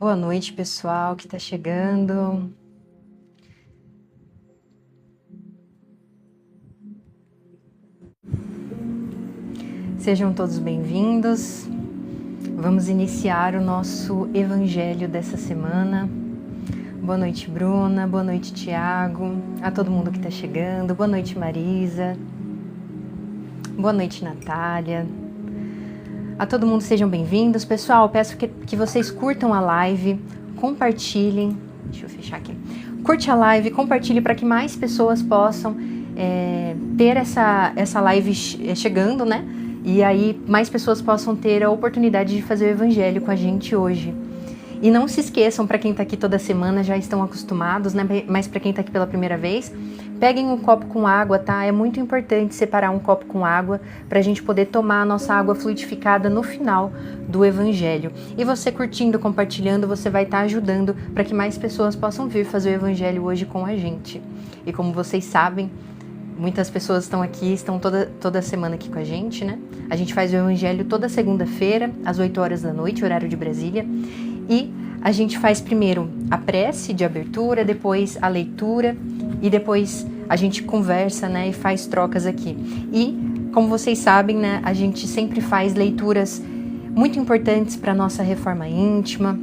Boa noite, pessoal que está chegando. Sejam todos bem-vindos. Vamos iniciar o nosso evangelho dessa semana. Boa noite, Bruna. Boa noite, Tiago. A todo mundo que está chegando. Boa noite, Marisa. Boa noite, Natália. A todo mundo sejam bem-vindos. Pessoal, peço que vocês curtam a live, compartilhem. Deixa eu fechar aqui. Curte a live, compartilhe para que mais pessoas possam ter essa live chegando, né? E aí mais pessoas possam ter a oportunidade de fazer o evangelho com a gente hoje. E não se esqueçam, para quem está aqui toda semana, já estão acostumados, né? Mas para quem está aqui pela primeira vez, peguem um copo com água, tá? É muito importante separar um copo com água para a gente poder tomar a nossa água fluidificada no final do evangelho. E você curtindo, compartilhando, você vai estar ajudando para que mais pessoas possam vir fazer o evangelho hoje com a gente. E como vocês sabem, muitas pessoas estão aqui, estão toda semana aqui com a gente, né? A gente faz o evangelho toda segunda-feira, às 8 horas da noite, horário de Brasília. E a gente faz primeiro a prece de abertura, depois a leitura e depois a gente conversa, né, e faz trocas aqui. E, como vocês sabem, né, a gente sempre faz leituras muito importantes para a nossa reforma íntima,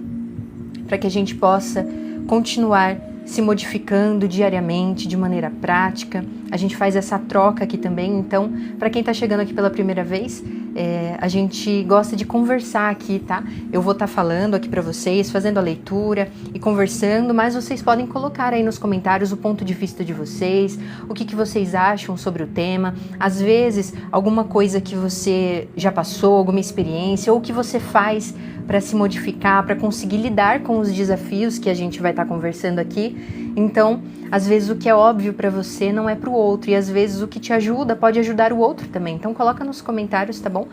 para que a gente possa continuar se modificando diariamente, de maneira prática. A gente faz essa troca aqui também, então, para quem está chegando aqui pela primeira vez, a gente gosta de conversar aqui, tá? Eu vou estar falando aqui para vocês, fazendo a leitura e conversando, mas vocês podem colocar aí nos comentários o ponto de vista de vocês, o que vocês acham sobre o tema, às vezes alguma coisa que você já passou, alguma experiência, ou que você faz para se modificar, para conseguir lidar com os desafios que a gente vai estar conversando aqui. Então, às vezes o que é óbvio para você não é para o outro, e às vezes o que te ajuda pode ajudar o outro também. Então, coloca nos comentários, tá bom?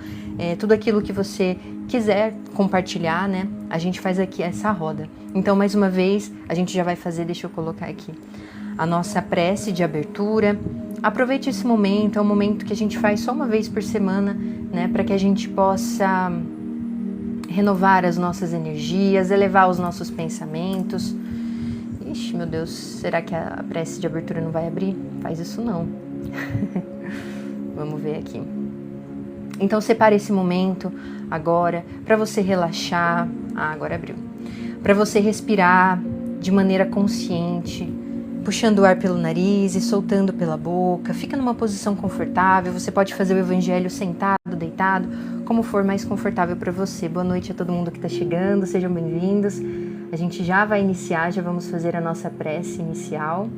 Tudo aquilo que você quiser compartilhar, né? A gente faz aqui essa roda. Então, mais uma vez, a gente já vai fazer, deixa eu colocar aqui, a nossa prece de abertura. Aproveite esse momento, é um momento que a gente faz só uma vez por semana, né? Para que a gente possa renovar as nossas energias, elevar os nossos pensamentos. Ixi, meu Deus, será que a prece de abertura não vai abrir? Faz isso não. Vamos ver aqui. Então separe esse momento agora para você relaxar. Agora abriu. Para você respirar de maneira consciente, puxando o ar pelo nariz e soltando pela boca. Fica numa posição confortável. Você pode fazer o evangelho sentado, deitado, como for mais confortável para você. Boa noite a todo mundo que está chegando, sejam bem-vindos. A gente já vai iniciar, já vamos fazer a nossa prece inicial.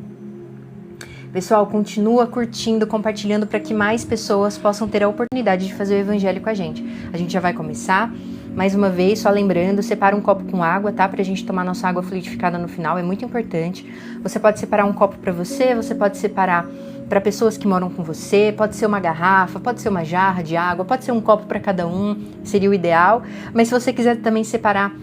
Pessoal, continua curtindo, compartilhando para que mais pessoas possam ter a oportunidade de fazer o evangelho com a gente. A gente já vai começar. Mais uma vez, só lembrando, separa um copo com água, tá? Pra gente tomar nossa água fluidificada no final, é muito importante. Você pode separar um copo para você pode separar para pessoas que moram com você, pode ser uma garrafa, pode ser uma jarra de água, pode ser um copo para cada um, seria o ideal. Mas se você quiser também separar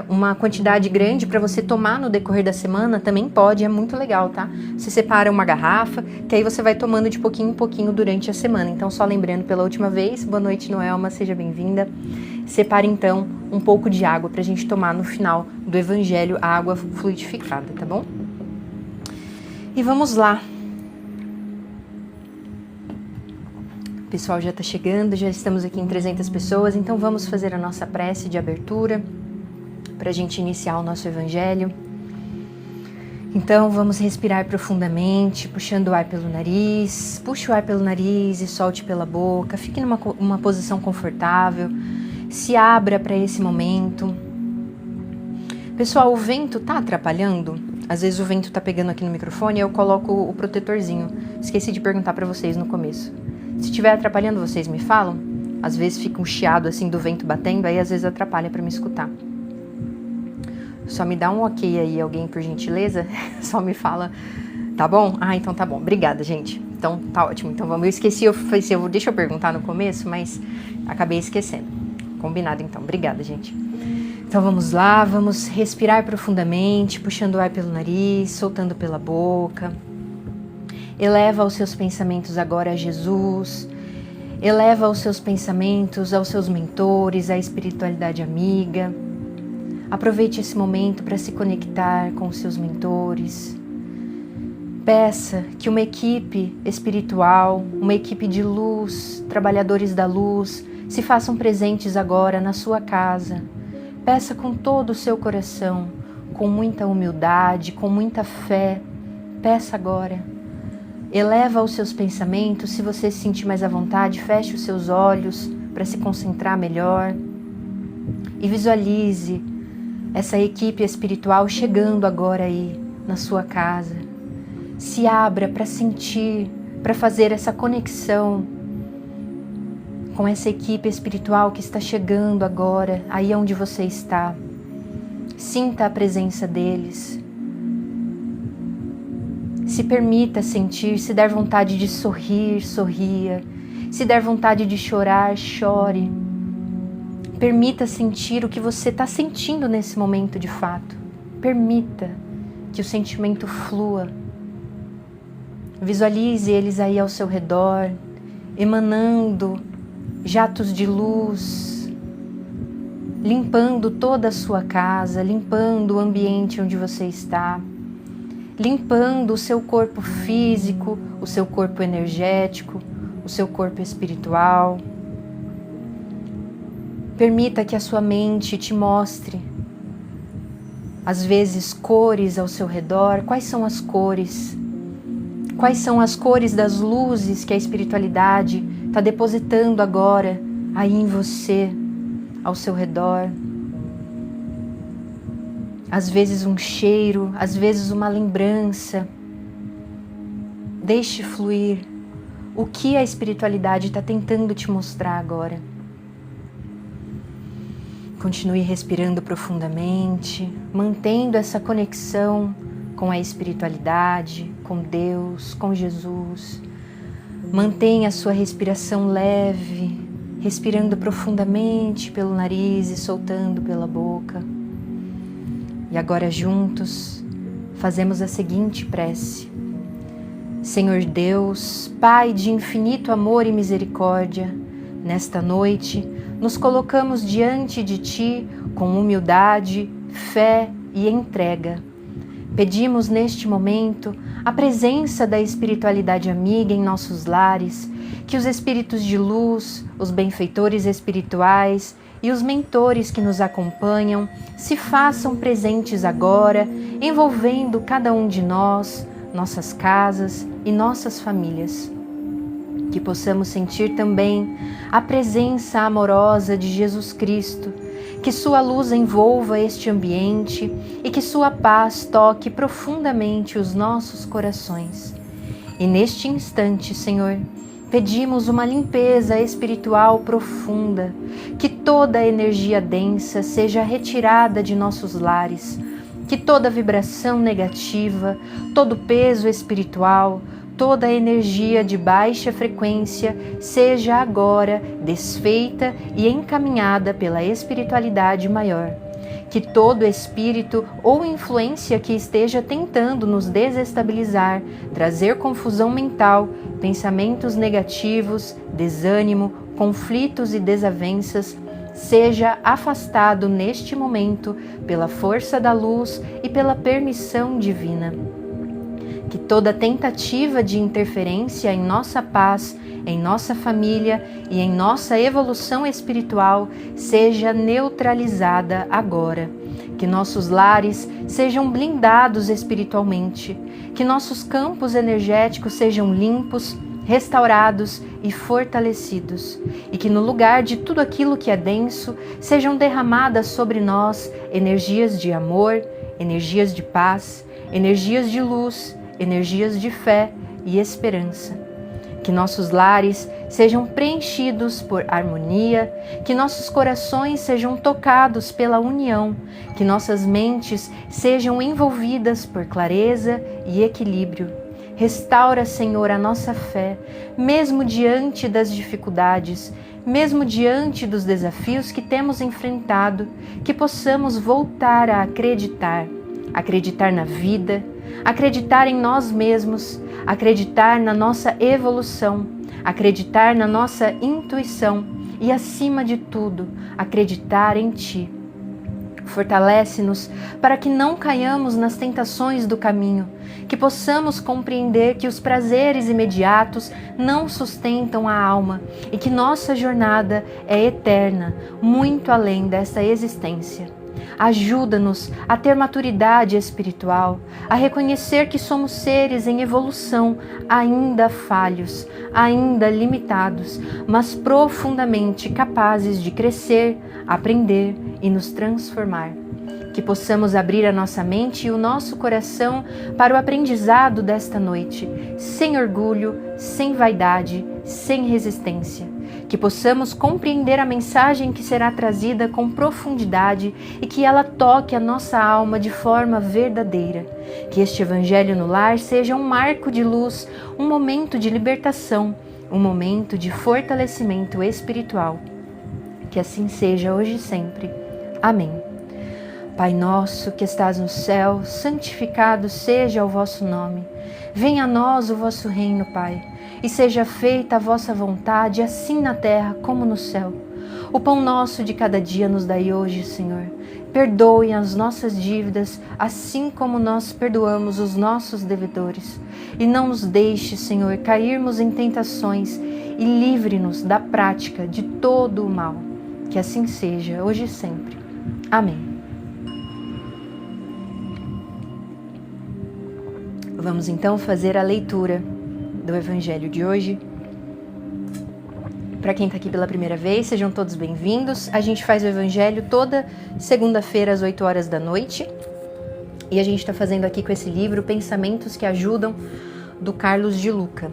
uma quantidade grande para você tomar no decorrer da semana, também pode, é muito legal, tá? Você separa uma garrafa, que aí você vai tomando de pouquinho em pouquinho durante a semana. Então, só lembrando pela última vez, boa noite, Noelma, seja bem-vinda. Separe, então, um pouco de água pra gente tomar no final do evangelho, a água fluidificada, tá bom? E vamos lá. O pessoal já tá chegando, já estamos aqui em 300 pessoas, então vamos fazer a nossa prece de abertura para a gente iniciar o nosso evangelho. Então vamos respirar profundamente, puxando o ar pelo nariz. Puxe o ar pelo nariz e solte pela boca. Fique numa posição confortável. Se abra para esse momento. Pessoal, o vento tá atrapalhando? Às vezes o vento tá pegando aqui no microfone e eu coloco o protetorzinho. Esqueci de perguntar para vocês no começo. Se estiver atrapalhando, vocês me falam? Às vezes fica um chiado assim do vento batendo, aí às vezes atrapalha para me escutar. Só me dá um ok aí, alguém, por gentileza. Só me fala, tá bom? Ah, então tá bom. Obrigada, gente. Então tá ótimo. Então vamos. Eu esqueci, deixa eu perguntar no começo, mas acabei esquecendo. Combinado, então. Obrigada, gente. Então vamos lá, vamos respirar profundamente, puxando o ar pelo nariz, soltando pela boca. Eleva os seus pensamentos agora a Jesus. Eleva os seus pensamentos aos seus mentores, à espiritualidade amiga, Aproveite esse momento para se conectar com os seus mentores. Peça que uma equipe espiritual, uma equipe de luz, trabalhadores da luz, se façam presentes agora na sua casa. Peça com todo o seu coração, com muita humildade, com muita fé. Peça agora. Eleva os seus pensamentos. Se você se sentir mais à vontade, feche os seus olhos para se concentrar melhor. E visualize essa equipe espiritual chegando agora aí na sua casa. Se abra para sentir, para fazer essa conexão com essa equipe espiritual que está chegando agora, aí onde você está. Sinta a presença deles. Se permita sentir, se der vontade de sorrir, sorria. Se der vontade de chorar, chore. Permita sentir o que você está sentindo nesse momento de fato. Permita que o sentimento flua. Visualize eles aí ao seu redor, emanando jatos de luz, limpando toda a sua casa, limpando o ambiente onde você está, limpando o seu corpo físico, o seu corpo energético, o seu corpo espiritual. Permita que a sua mente te mostre, às vezes, cores ao seu redor. Quais são as cores? Quais são as cores das luzes que a espiritualidade está depositando agora aí em você, ao seu redor? Às vezes um cheiro, às vezes uma lembrança. Deixe fluir o que a espiritualidade está tentando te mostrar agora. Continue respirando profundamente, mantendo essa conexão com a espiritualidade, com Deus, com Jesus. Mantenha a sua respiração leve, respirando profundamente pelo nariz e soltando pela boca. E agora juntos, fazemos a seguinte prece. Senhor Deus, Pai de infinito amor e misericórdia, nesta noite nos colocamos diante de Ti com humildade, fé e entrega. Pedimos neste momento a presença da espiritualidade amiga em nossos lares, que os espíritos de luz, os benfeitores espirituais e os mentores que nos acompanham se façam presentes agora, envolvendo cada um de nós, nossas casas e nossas famílias. Que possamos sentir também a presença amorosa de Jesus Cristo, que sua luz envolva este ambiente e que sua paz toque profundamente os nossos corações. E neste instante, Senhor, pedimos uma limpeza espiritual profunda, que toda a energia densa seja retirada de nossos lares, que toda vibração negativa, todo peso espiritual, toda a energia de baixa frequência seja agora desfeita e encaminhada pela espiritualidade maior. Que todo espírito ou influência que esteja tentando nos desestabilizar, trazer confusão mental, pensamentos negativos, desânimo, conflitos e desavenças, seja afastado neste momento pela força da luz e pela permissão divina. Que toda tentativa de interferência em nossa paz, em nossa família e em nossa evolução espiritual seja neutralizada agora. Que nossos lares sejam blindados espiritualmente, que nossos campos energéticos sejam limpos, restaurados e fortalecidos, e que no lugar de tudo aquilo que é denso sejam derramadas sobre nós energias de amor, energias de paz, energias de luz, energias de fé e esperança. Que nossos lares sejam preenchidos por harmonia, que nossos corações sejam tocados pela união, que nossas mentes sejam envolvidas por clareza e equilíbrio. Restaura, Senhor, a nossa fé, mesmo diante das dificuldades, mesmo diante dos desafios que temos enfrentado, que possamos voltar a acreditar na vida, acreditar em nós mesmos, acreditar na nossa evolução, acreditar na nossa intuição e, acima de tudo, acreditar em Ti. Fortalece-nos para que não caiamos nas tentações do caminho, que possamos compreender que os prazeres imediatos não sustentam a alma e que nossa jornada é eterna, muito além desta existência. Ajuda-nos a ter maturidade espiritual, a reconhecer que somos seres em evolução, ainda falhos, ainda limitados, mas profundamente capazes de crescer, aprender e nos transformar. Que possamos abrir a nossa mente e o nosso coração para o aprendizado desta noite, sem orgulho, sem vaidade, sem resistência. Que possamos compreender a mensagem que será trazida com profundidade e que ela toque a nossa alma de forma verdadeira. Que este Evangelho no Lar seja um marco de luz, um momento de libertação, um momento de fortalecimento espiritual. Que assim seja hoje e sempre. Amém. Pai nosso que estás no céu, santificado seja o vosso nome. Venha a nós o vosso reino, Pai, e seja feita a vossa vontade, assim na terra como no céu. O pão nosso de cada dia nos dai hoje, Senhor. Perdoe as nossas dívidas, assim como nós perdoamos os nossos devedores. E não nos deixe, Senhor, cairmos em tentações e livre-nos da prática de todo o mal. Que assim seja, hoje e sempre. Amém. Vamos então fazer a leitura do Evangelho de hoje. Para quem está aqui pela primeira vez, sejam todos bem-vindos. A gente faz o Evangelho toda segunda-feira às 8 horas da noite. E a gente está fazendo aqui com esse livro Pensamentos que Ajudam, do Carlos de Luca.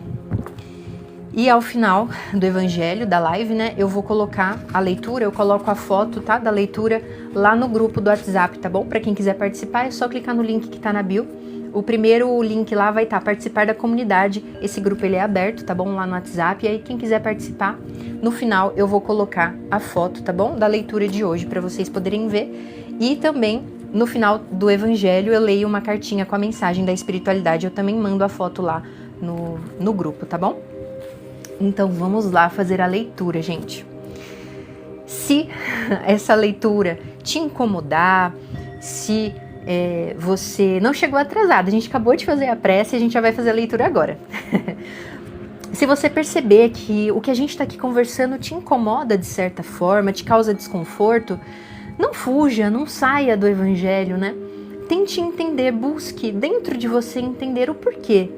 E ao final do Evangelho, da live, né, eu vou colocar a leitura, eu coloco a foto, tá, da leitura lá no grupo do WhatsApp, tá bom? Para quem quiser participar, é só clicar no link que está na bio. O primeiro link lá vai estar participar da comunidade. Esse grupo ele é aberto, tá bom? Lá no WhatsApp. E aí quem quiser participar, no final eu vou colocar a foto, tá bom? Da leitura de hoje para vocês poderem ver. E também no final do Evangelho eu leio uma cartinha com a mensagem da espiritualidade. Eu também mando a foto lá no grupo, tá bom? Então vamos lá fazer a leitura, gente. Se essa leitura te incomodar, se você não chegou atrasado, a gente acabou de fazer a prece e a gente já vai fazer a leitura agora. Se você perceber que o que a gente está aqui conversando te incomoda de certa forma, te causa desconforto, não fuja, não saia do Evangelho, né? Tente entender, busque dentro de você entender o porquê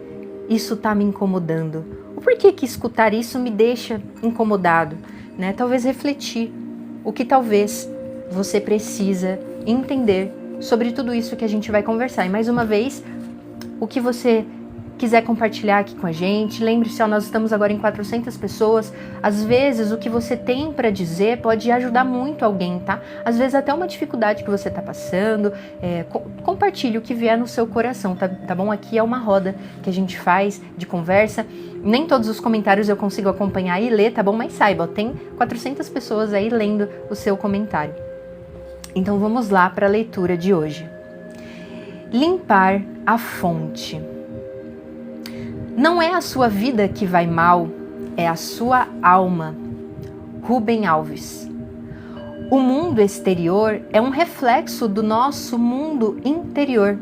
isso está me incomodando. O porquê que escutar isso me deixa incomodado, né? Talvez refletir o que talvez você precisa entender sobre tudo isso que a gente vai conversar. E mais uma vez, o que você quiser compartilhar aqui com a gente, lembre-se, nós estamos agora em 400 pessoas, às vezes o que você tem para dizer pode ajudar muito alguém, tá? Às vezes até uma dificuldade que você tá passando, compartilhe o que vier no seu coração, tá bom? Aqui é uma roda que a gente faz de conversa, nem todos os comentários eu consigo acompanhar e ler, tá bom? Mas saiba, ó, tem 400 pessoas aí lendo o seu comentário. Então vamos lá para a leitura de hoje. Limpar a fonte. Não é a sua vida que vai mal, é a sua alma. Rubem Alves. O mundo exterior é um reflexo do nosso mundo interior.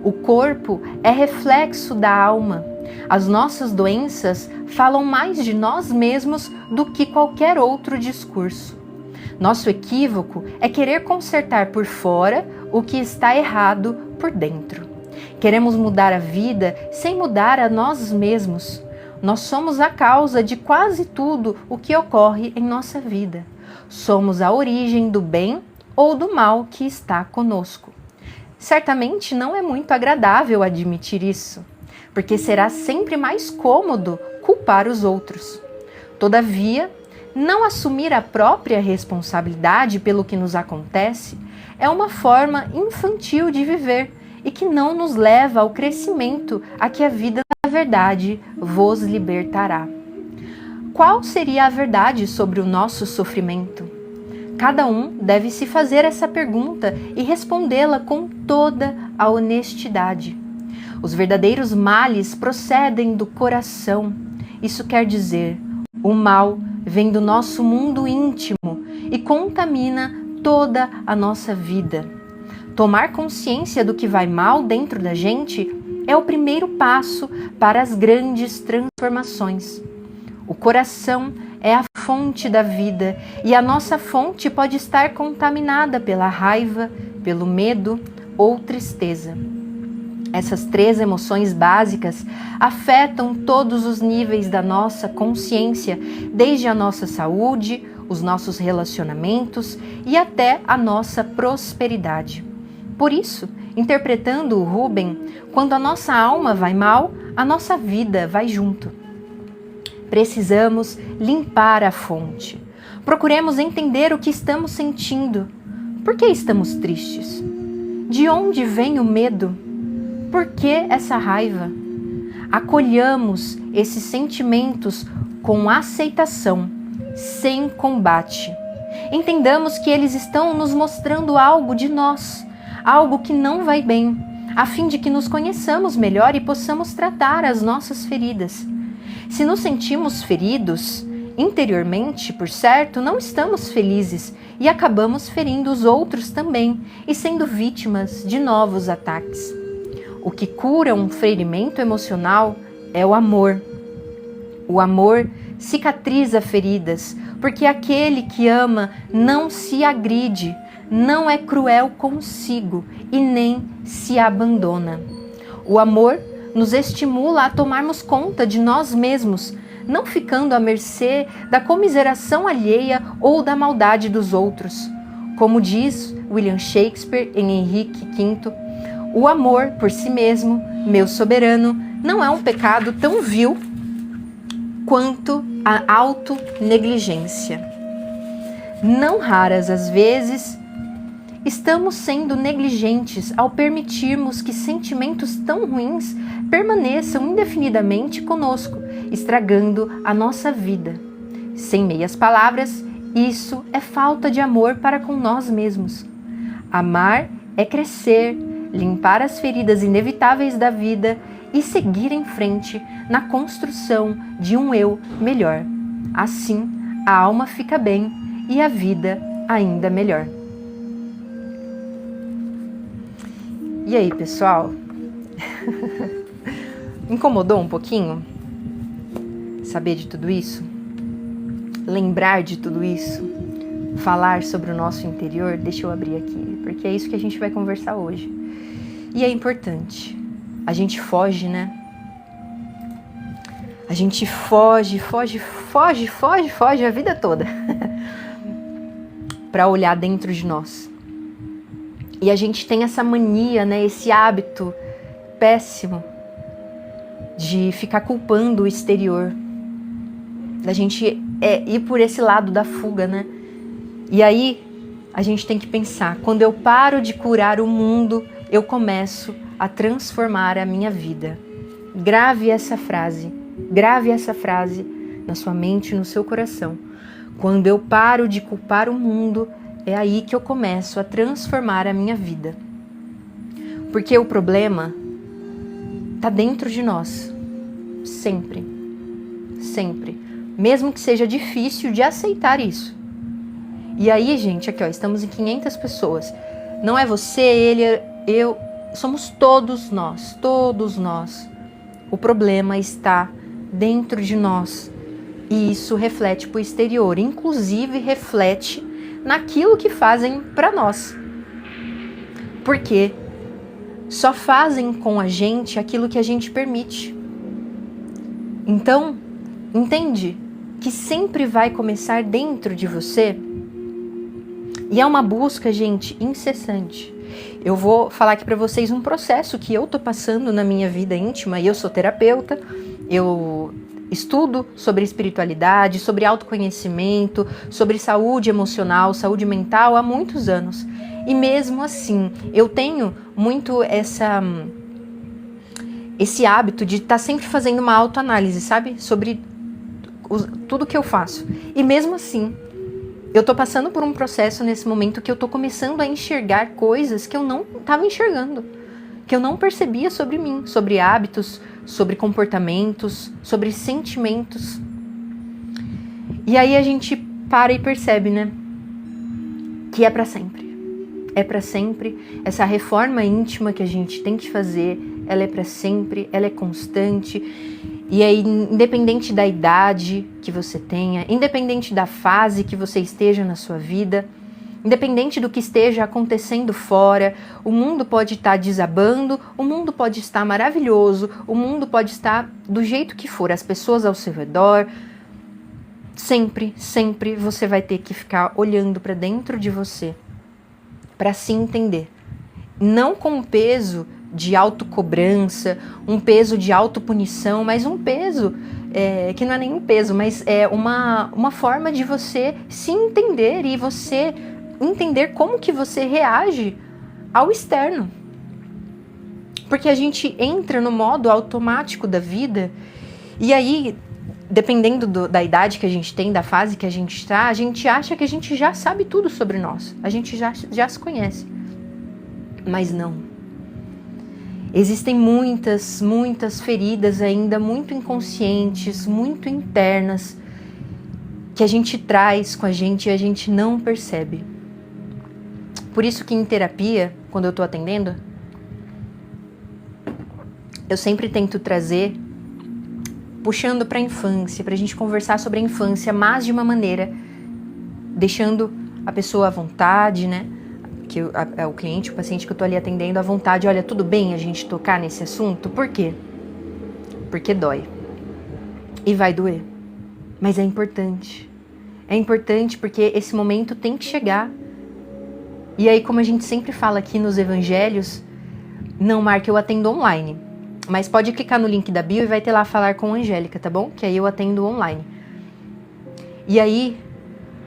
O corpo é reflexo da alma. As nossas doenças falam mais de nós mesmos do que qualquer outro discurso. Nosso equívoco é querer consertar por fora o que está errado por dentro. Queremos mudar a vida sem mudar a nós mesmos. Nós somos a causa de quase tudo o que ocorre em nossa vida. Somos a origem do bem ou do mal que está conosco. Certamente não é muito agradável admitir isso, porque será sempre mais cômodo culpar os outros. Todavia, não assumir a própria responsabilidade pelo que nos acontece é uma forma infantil de viver e que não nos leva ao crescimento a que a vida, na verdade, vos libertará. Qual seria a verdade sobre o nosso sofrimento? Cada um deve se fazer essa pergunta e respondê-la com toda a honestidade. Os verdadeiros males procedem do coração. Isso quer dizer, o mal vem do nosso mundo íntimo e contamina toda a nossa vida. Tomar consciência do que vai mal dentro da gente é o primeiro passo para as grandes transformações. O coração é a fonte da vida e a nossa fonte pode estar contaminada pela raiva, pelo medo ou tristeza. Essas 3 emoções básicas afetam todos os níveis da nossa consciência, desde a nossa saúde, os nossos relacionamentos e até a nossa prosperidade. Por isso, interpretando o Rubem, quando a nossa alma vai mal, a nossa vida vai junto. Precisamos limpar a fonte. Procuremos entender o que estamos sentindo. Por que estamos tristes? De onde vem o medo? Por que essa raiva? Acolhamos esses sentimentos com aceitação, sem combate. Entendamos que eles estão nos mostrando algo de nós, algo que não vai bem, a fim de que nos conheçamos melhor e possamos tratar as nossas feridas. Se nos sentimos feridos, interiormente, por certo, não estamos felizes e acabamos ferindo os outros também e sendo vítimas de novos ataques. O que cura um ferimento emocional é o amor. O amor cicatriza feridas, porque aquele que ama não se agride, não é cruel consigo e nem se abandona. O amor nos estimula a tomarmos conta de nós mesmos, não ficando à mercê da comiseração alheia ou da maldade dos outros. Como diz William Shakespeare em Henrique V, o amor por si mesmo, meu soberano, não é um pecado tão vil quanto a autonegligência. Não raras as vezes, estamos sendo negligentes ao permitirmos que sentimentos tão ruins permaneçam indefinidamente conosco, estragando a nossa vida. Sem meias palavras, isso é falta de amor para com nós mesmos. Amar é crescer, limpar as feridas inevitáveis da vida e seguir em frente na construção de um eu melhor. Assim, a alma fica bem e a vida ainda melhor. E aí, pessoal? Incomodou um pouquinho saber de tudo isso? Lembrar de tudo isso? Falar sobre o nosso interior? Deixa eu abrir aqui, porque é isso que a gente vai conversar hoje. E é importante. A gente foge, né? A gente foge a vida toda para olhar dentro de nós. E a gente tem essa mania, né, esse hábito péssimo de ficar culpando o exterior. Da gente ir por esse lado da fuga, né? E aí a gente tem que pensar, quando eu paro de curar o mundo, eu começo a transformar a minha vida. Grave essa frase na sua mente e no seu coração. Quando eu paro de culpar o mundo, é aí que eu começo a transformar a minha vida. Porque o problema está dentro de nós. Sempre. Sempre. Mesmo que seja difícil de aceitar isso. E aí, gente, aqui ó, estamos em 500 pessoas. Não é você, ele, eu. Somos todos nós. Todos nós. O problema está dentro de nós. E isso reflete para o exterior. Inclusive, reflete naquilo que fazem para nós. Porque só fazem com a gente aquilo que a gente permite. Então, entende que sempre vai começar dentro de você. E é uma busca, gente, incessante. Eu vou falar aqui para vocês um processo que eu tô passando na minha vida íntima. E eu sou terapeuta, eu estudo sobre espiritualidade, sobre autoconhecimento, sobre saúde emocional, saúde mental há muitos anos. E mesmo assim, eu tenho muito esse hábito de estar sempre fazendo uma autoanálise, sabe? Sobre tudo que eu faço. E mesmo assim, eu tô passando por um processo nesse momento que eu tô começando a enxergar coisas que eu não estava enxergando, que eu não percebia sobre mim, sobre hábitos, sobre comportamentos, sobre sentimentos. E aí a gente para e percebe, né? que é para sempre. É para sempre. Essa reforma íntima que a gente tem que fazer, ela é para sempre, ela é constante. E aí, independente da idade que você tenha, independente da fase que você esteja na sua vida, independente do que esteja acontecendo fora, o mundo pode estar desabando, o mundo pode estar maravilhoso, o mundo pode estar do jeito que for, as pessoas ao seu redor. Sempre, sempre você vai ter que ficar olhando para dentro de você para se entender. Não com um peso de autocobrança, um peso de autopunição, mas um peso que não é nenhum peso, mas é uma forma de você se entender e você entender como que você reage ao externo. Porque a gente entra no modo automático da vida e aí, dependendo da idade que a gente tem, da fase que a gente está, a gente acha que a gente já sabe tudo sobre nós. A gente já se conhece. Mas não. Existem muitas, muitas feridas ainda muito inconscientes, muito internas, que a gente traz com a gente e a gente não percebe. Por isso que em terapia, quando eu estou atendendo, eu sempre tento trazer, puxando para a infância, para a gente conversar sobre a infância, mas de uma maneira, deixando a pessoa à vontade, né? Que o cliente, o paciente que eu tô ali atendendo à vontade. Olha, tudo bem a gente tocar nesse assunto? Por quê? Porque dói. E vai doer. Mas é importante. É importante porque esse momento tem que chegar. E aí, como a gente sempre fala aqui nos evangelhos, não, Marca, eu atendo online. Mas pode clicar no link da bio e vai ter lá falar com a Angélica, tá bom? Que aí eu atendo online. E aí,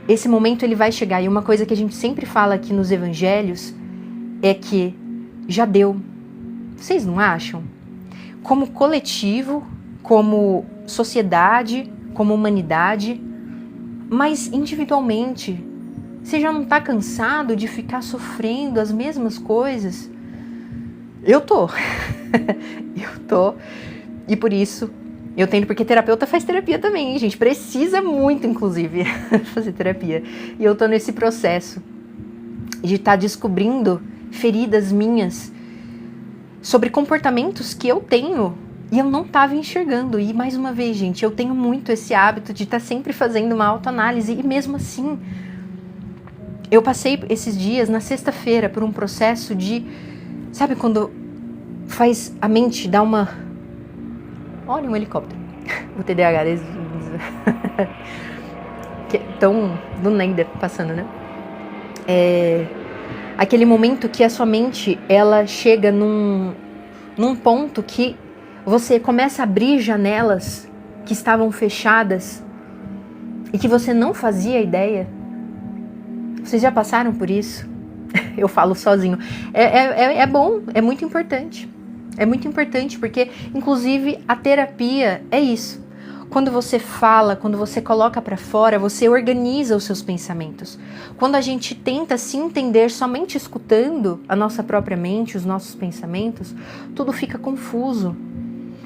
esse momento ele vai chegar. E uma coisa que a gente sempre fala aqui nos evangelhos é que já deu. Vocês não acham? Como coletivo, como sociedade, como humanidade, mas individualmente. Você já não tá cansado de ficar sofrendo as mesmas coisas? Eu tô. Eu tô. E por isso eu tento, porque terapeuta faz terapia também, hein, gente? Precisa muito, inclusive, fazer terapia. E eu tô nesse processo de estar descobrindo feridas minhas sobre comportamentos que eu tenho e eu não estava enxergando. E mais uma vez, gente, eu tenho muito esse hábito de estar sempre fazendo uma autoanálise e mesmo assim, eu passei esses dias, na sexta-feira, por um processo de, sabe quando faz a mente dar uma... Olha um helicóptero. O TDAH que tão do Nender passando, né? Aquele momento que a sua mente ela chega num ponto que você começa a abrir janelas que estavam fechadas e que você não fazia ideia. Vocês já passaram por isso? Eu falo sozinho. É bom, é muito importante. É muito importante porque, inclusive, a terapia é isso. Quando você fala, quando você coloca para fora, você organiza os seus pensamentos. Quando a gente tenta se entender somente escutando a nossa própria mente, os nossos pensamentos, tudo fica confuso.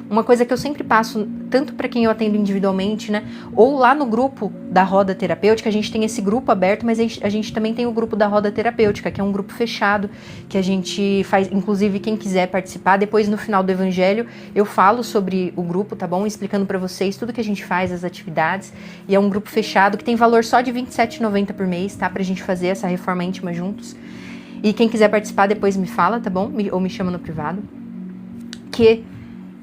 Uma coisa que eu sempre passo, tanto para quem eu atendo individualmente, né? Ou lá no grupo da Roda Terapêutica, a gente tem esse grupo aberto, mas a gente também tem o grupo da Roda Terapêutica, que é um grupo fechado, que a gente faz, inclusive quem quiser participar, depois no final do evangelho eu falo sobre o grupo, tá bom? Explicando para vocês tudo que a gente faz, as atividades, e é um grupo fechado que tem valor só de R$ 27,90 por mês, tá? Pra gente fazer essa reforma íntima juntos. E quem quiser participar depois me fala, tá bom? Ou me chama no privado. Que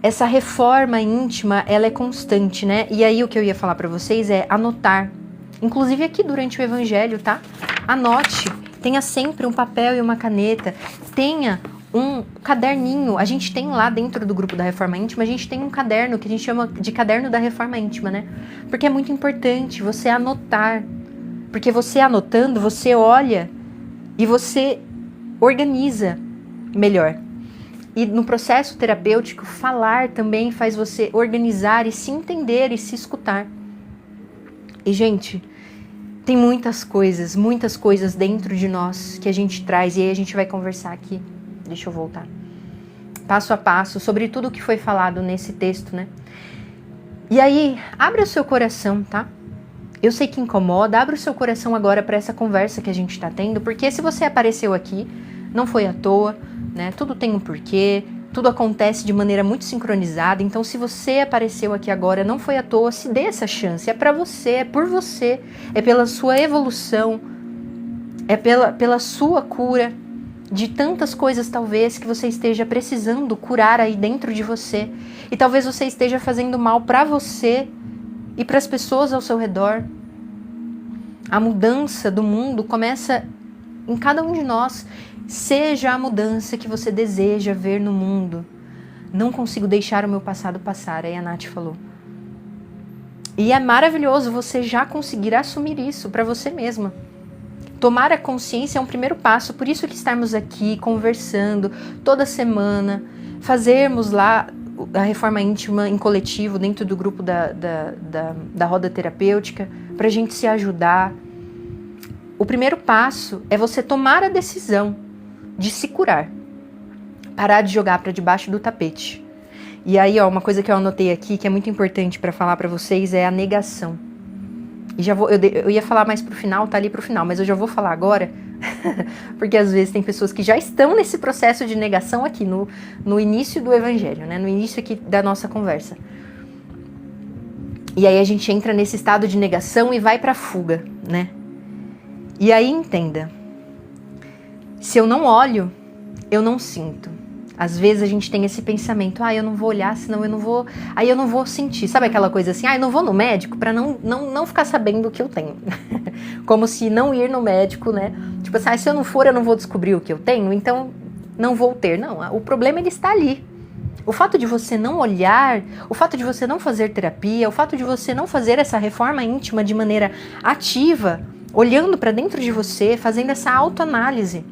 essa reforma íntima, ela é constante, né? E aí o que eu ia falar pra vocês é anotar. Inclusive aqui durante o evangelho, tá? Anote. Tenha sempre um papel e uma caneta. Tenha um caderninho. A gente tem lá dentro do grupo da Reforma Íntima, a gente tem um caderno que a gente chama de caderno da Reforma Íntima, né? Porque é muito importante você anotar. Porque você anotando, você olha e você organiza melhor. E no processo terapêutico, falar também faz você organizar e se entender e se escutar. E, gente, tem muitas coisas dentro de nós que a gente traz. E aí a gente vai conversar aqui. Deixa eu voltar. Passo a passo, sobre tudo o que foi falado nesse texto, né? E aí, abra o seu coração, tá? Eu sei que incomoda, abre o seu coração agora para essa conversa que a gente está tendo, porque se você apareceu aqui, não foi à toa, né? Tudo tem um porquê, tudo acontece de maneira muito sincronizada, então se você apareceu aqui agora, não foi à toa, se dê essa chance, é para você, é por você, é pela sua evolução, é pela sua cura, de tantas coisas talvez que você esteja precisando curar aí dentro de você, e talvez você esteja fazendo mal para você, e para as pessoas ao seu redor. A mudança do mundo começa em cada um de nós. Seja a mudança que você deseja ver no mundo. Não consigo deixar o meu passado passar, aí a Nath falou. E é maravilhoso você já conseguir assumir isso para você mesma. Tomar a consciência é um primeiro passo, por isso que estarmos aqui conversando toda semana, fazermos lá a reforma íntima em coletivo, dentro do grupo da roda terapêutica, para a gente se ajudar. O primeiro passo é você tomar a decisão de se curar. Parar de jogar para debaixo do tapete. E aí, ó, uma coisa que eu anotei aqui, que é muito importante para falar para vocês, é a negação. E eu ia falar mais pro final, tá ali pro final, mas eu já vou falar agora, porque às vezes tem pessoas que já estão nesse processo de negação aqui, no início do evangelho, né? No início aqui da nossa conversa. E aí a gente entra nesse estado de negação e vai pra fuga, né? E aí entenda, se eu não olho, eu não sinto. Às vezes a gente tem esse pensamento, eu não vou olhar, senão eu não vou, aí eu não vou sentir. Sabe aquela coisa assim, eu não vou no médico pra não ficar sabendo o que eu tenho. Como se não ir no médico, né? Tipo assim, se eu não for, eu não vou descobrir o que eu tenho, então não vou ter. Não, o problema ele está ali. O fato de você não olhar, o fato de você não fazer terapia, o fato de você não fazer essa reforma íntima de maneira ativa, olhando pra dentro de você, fazendo essa autoanálise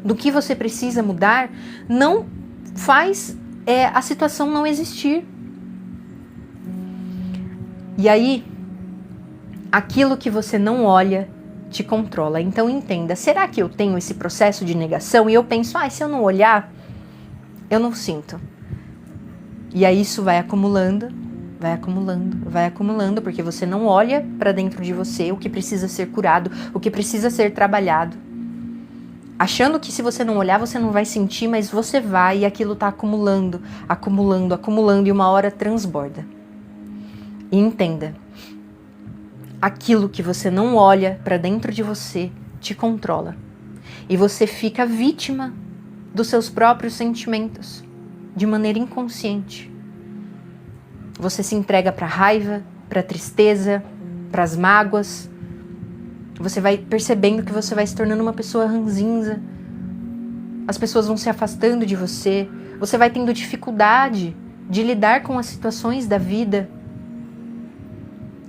do que você precisa mudar, não faz a situação não existir. E aí, aquilo que você não olha te controla. Então entenda, será que eu tenho esse processo de negação? E eu penso, se eu não olhar, eu não sinto. E aí isso vai acumulando, porque você não olha para dentro de você o que precisa ser curado, o que precisa ser trabalhado. Achando que se você não olhar, você não vai sentir, mas você vai e aquilo está acumulando, e uma hora transborda. E entenda, aquilo que você não olha para dentro de você te controla. E você fica vítima dos seus próprios sentimentos, de maneira inconsciente. Você se entrega para a raiva, para a tristeza, para as mágoas. Você vai percebendo que você vai se tornando uma pessoa ranzinza. As pessoas vão se afastando de você. Você vai tendo dificuldade de lidar com as situações da vida.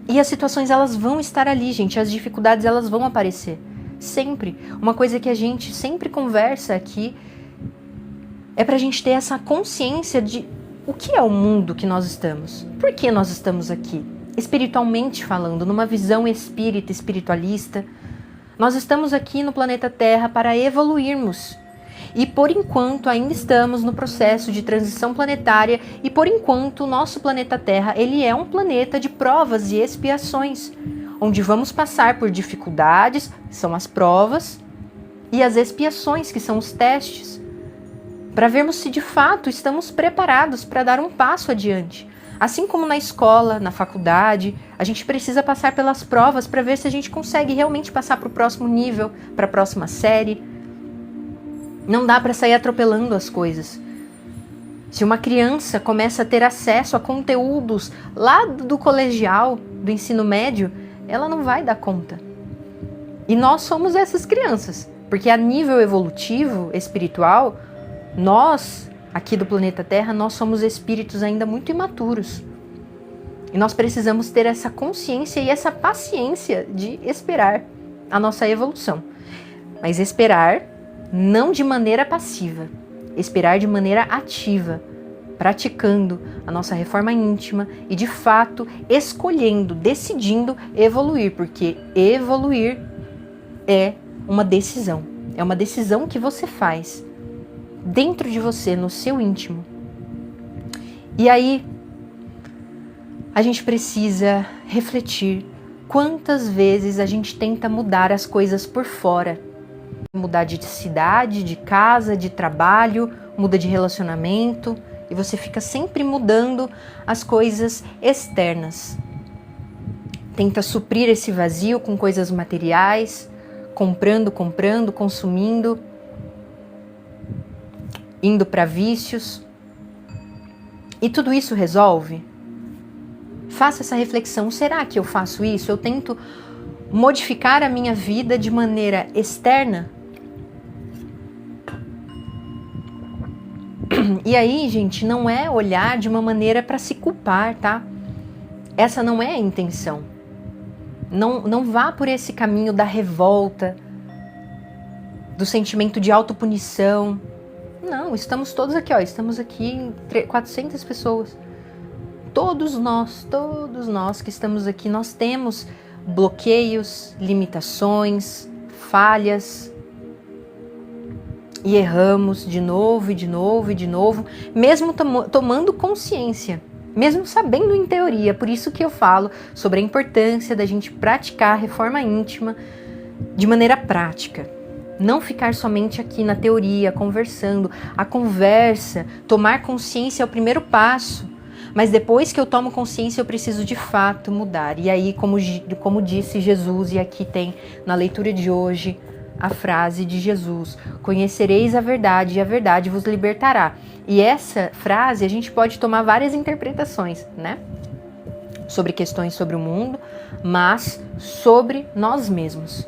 E as situações, elas vão estar ali, gente. As dificuldades, elas vão aparecer. Sempre. Uma coisa que a gente sempre conversa aqui é pra gente ter essa consciência de o que é o mundo que nós estamos. Por que nós estamos aqui? Espiritualmente falando, numa visão espírita, espiritualista, nós estamos aqui no planeta Terra para evoluirmos. E por enquanto ainda estamos no processo de transição planetária e por enquanto o nosso planeta Terra, ele é um planeta de provas e expiações, onde vamos passar por dificuldades, que são as provas, e as expiações, que são os testes, para vermos se de fato estamos preparados para dar um passo adiante. Assim como na escola, na faculdade, a gente precisa passar pelas provas para ver se a gente consegue realmente passar para o próximo nível, para a próxima série. Não dá para sair atropelando as coisas. Se uma criança começa a ter acesso a conteúdos lá do colegial, do ensino médio, ela não vai dar conta. E nós somos essas crianças, porque a nível evolutivo, espiritual, nós, aqui do planeta Terra, nós somos espíritos ainda muito imaturos. E nós precisamos ter essa consciência e essa paciência de esperar a nossa evolução. Mas esperar não de maneira passiva, esperar de maneira ativa, praticando a nossa reforma íntima e, de fato, escolhendo, decidindo evoluir, porque evoluir é uma decisão que você faz dentro de você, no seu íntimo. E aí, a gente precisa refletir quantas vezes a gente tenta mudar as coisas por fora? Mudar de cidade, de casa, de trabalho, muda de relacionamento, e você fica sempre mudando as coisas externas. Tenta suprir esse vazio com coisas materiais, comprando, consumindo, indo para vícios. E tudo isso resolve? Faça essa reflexão. Será que eu faço isso? Eu tento modificar a minha vida de maneira externa? E aí, gente, não é olhar de uma maneira para se culpar, tá? Essa não é a intenção. Não vá por esse caminho da revolta, do sentimento de autopunição. Não, estamos todos aqui, ó. Estamos aqui, 400 pessoas. Todos nós que estamos aqui, nós temos bloqueios, limitações, falhas. E erramos de novo, mesmo tomando consciência, mesmo sabendo em teoria. Por isso que eu falo sobre a importância da gente praticar a reforma íntima de maneira prática. Não ficar somente aqui na teoria, conversando. A conversa, tomar consciência é o primeiro passo. Mas depois que eu tomo consciência, eu preciso de fato mudar. E aí, como disse Jesus, e aqui tem na leitura de hoje, a frase de Jesus: conhecereis a verdade e a verdade vos libertará. E essa frase a gente pode tomar várias interpretações, né? Sobre questões sobre o mundo, mas sobre nós mesmos.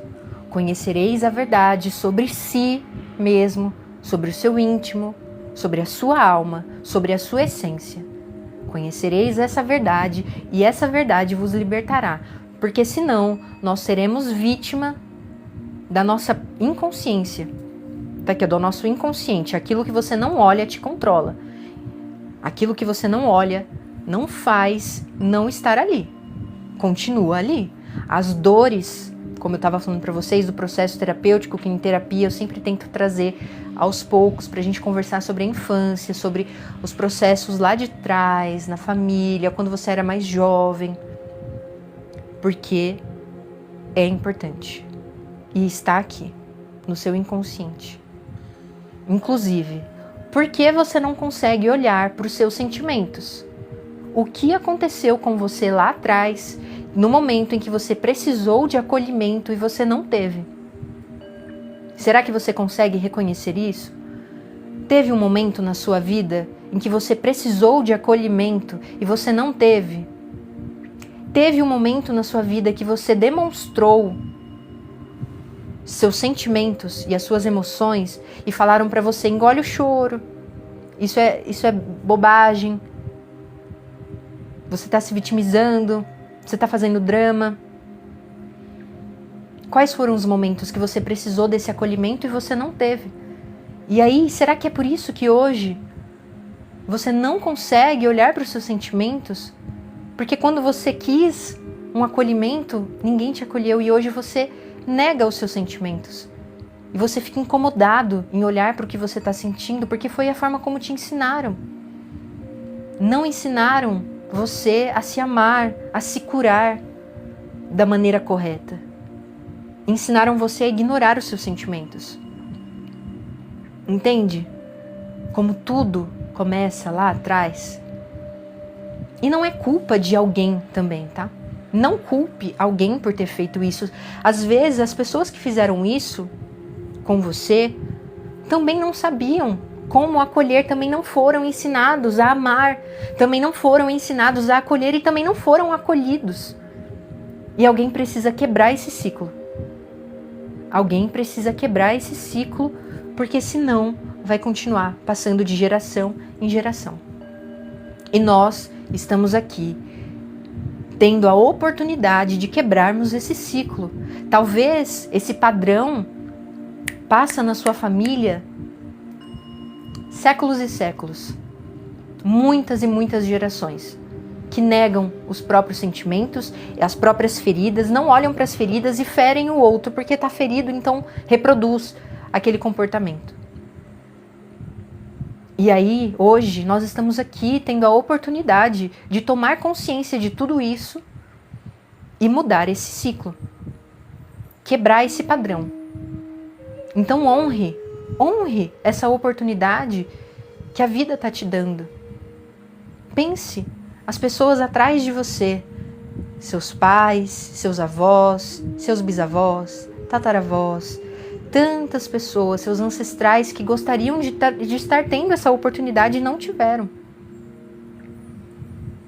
Conhecereis a verdade sobre si mesmo, sobre o seu íntimo, sobre a sua alma, sobre a sua essência. Conhecereis essa verdade e essa verdade vos libertará. Porque senão nós seremos vítima da nossa inconsciência, tá aqui, do nosso inconsciente. Aquilo que você não olha te controla. Aquilo que você não olha não faz não estar ali. Continua ali. As dores, como eu estava falando para vocês, do processo terapêutico, que em terapia eu sempre tento trazer aos poucos para a gente conversar sobre a infância, sobre os processos lá de trás, na família, quando você era mais jovem. Porque é importante. E está aqui, no seu inconsciente. Inclusive, por que você não consegue olhar para os seus sentimentos? O que aconteceu com você lá atrás, no momento em que você precisou de acolhimento e você não teve? Será que você consegue reconhecer isso? Teve um momento na sua vida em que você precisou de acolhimento e você não teve? Teve um momento na sua vida que você demonstrou seus sentimentos e as suas emoções e falaram para você: engole o choro, isso é bobagem, você está se vitimizando, você está fazendo drama? Quais foram os momentos que você precisou desse acolhimento e você não teve? E aí, será que é por isso que hoje você não consegue olhar para os seus sentimentos? Porque quando você quis um acolhimento, ninguém te acolheu e hoje você nega os seus sentimentos. E você fica incomodado em olhar para o que você está sentindo, porque foi a forma como te ensinaram. Não ensinaram você a se amar, a se curar da maneira correta. Ensinaram você a ignorar os seus sentimentos. Entende? Como tudo começa lá atrás. E não é culpa de alguém também, tá? Não culpe alguém por ter feito isso. Às vezes, as pessoas que fizeram isso com você também não sabiam como acolher, também não foram ensinados a amar, também não foram ensinados a acolher e também não foram acolhidos. E alguém precisa quebrar esse ciclo. Alguém precisa quebrar esse ciclo, porque senão vai continuar passando de geração em geração. E nós estamos aqui tendo a oportunidade de quebrarmos esse ciclo. Talvez esse padrão passa na sua família séculos e séculos. Muitas e muitas gerações que negam os próprios sentimentos, as próprias feridas, não olham para as feridas e ferem o outro porque está ferido, então reproduz aquele comportamento. E aí, hoje, nós estamos aqui tendo a oportunidade de tomar consciência de tudo isso e mudar esse ciclo. Quebrar esse padrão. Então honre essa oportunidade que a vida está te dando. Pense, as pessoas atrás de você, seus pais, seus avós, seus bisavós, tataravós, tantas pessoas, seus ancestrais que gostariam de estar tendo essa oportunidade e não tiveram.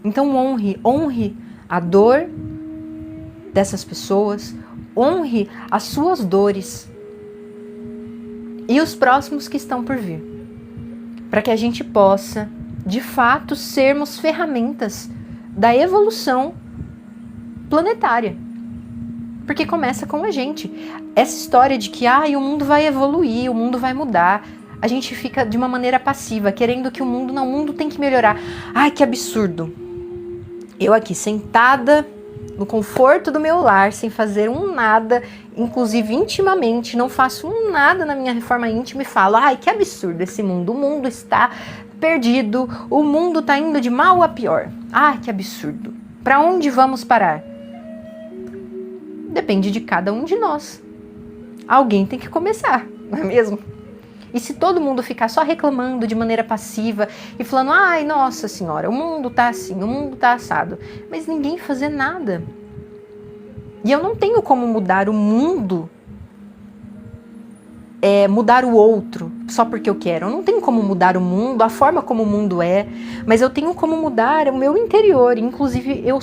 Então honre a dor dessas pessoas, honre as suas dores e os próximos que estão por vir, para que a gente possa, de fato, sermos ferramentas da evolução planetária. Porque começa com a gente. Essa história de que o mundo vai evoluir, o mundo vai mudar, a gente fica de uma maneira passiva, querendo que o mundo tem que melhorar. Ai, que absurdo. Eu aqui sentada no conforto do meu lar, sem fazer um nada, inclusive intimamente, não faço um nada na minha reforma íntima e falo, ai, que absurdo esse mundo, o mundo está perdido, o mundo está indo de mal a pior. Ai, que absurdo. Para onde vamos parar? Depende de cada um de nós. Alguém tem que começar, não é mesmo? E se todo mundo ficar só reclamando de maneira passiva e falando, ai, nossa senhora, o mundo tá assim, o mundo tá assado, mas ninguém fazer nada. E eu não tenho como mudar o mundo, mudar o outro, só porque eu quero. Eu não tenho como mudar o mundo, a forma como o mundo é, mas eu tenho como mudar o meu interior. Inclusive, eu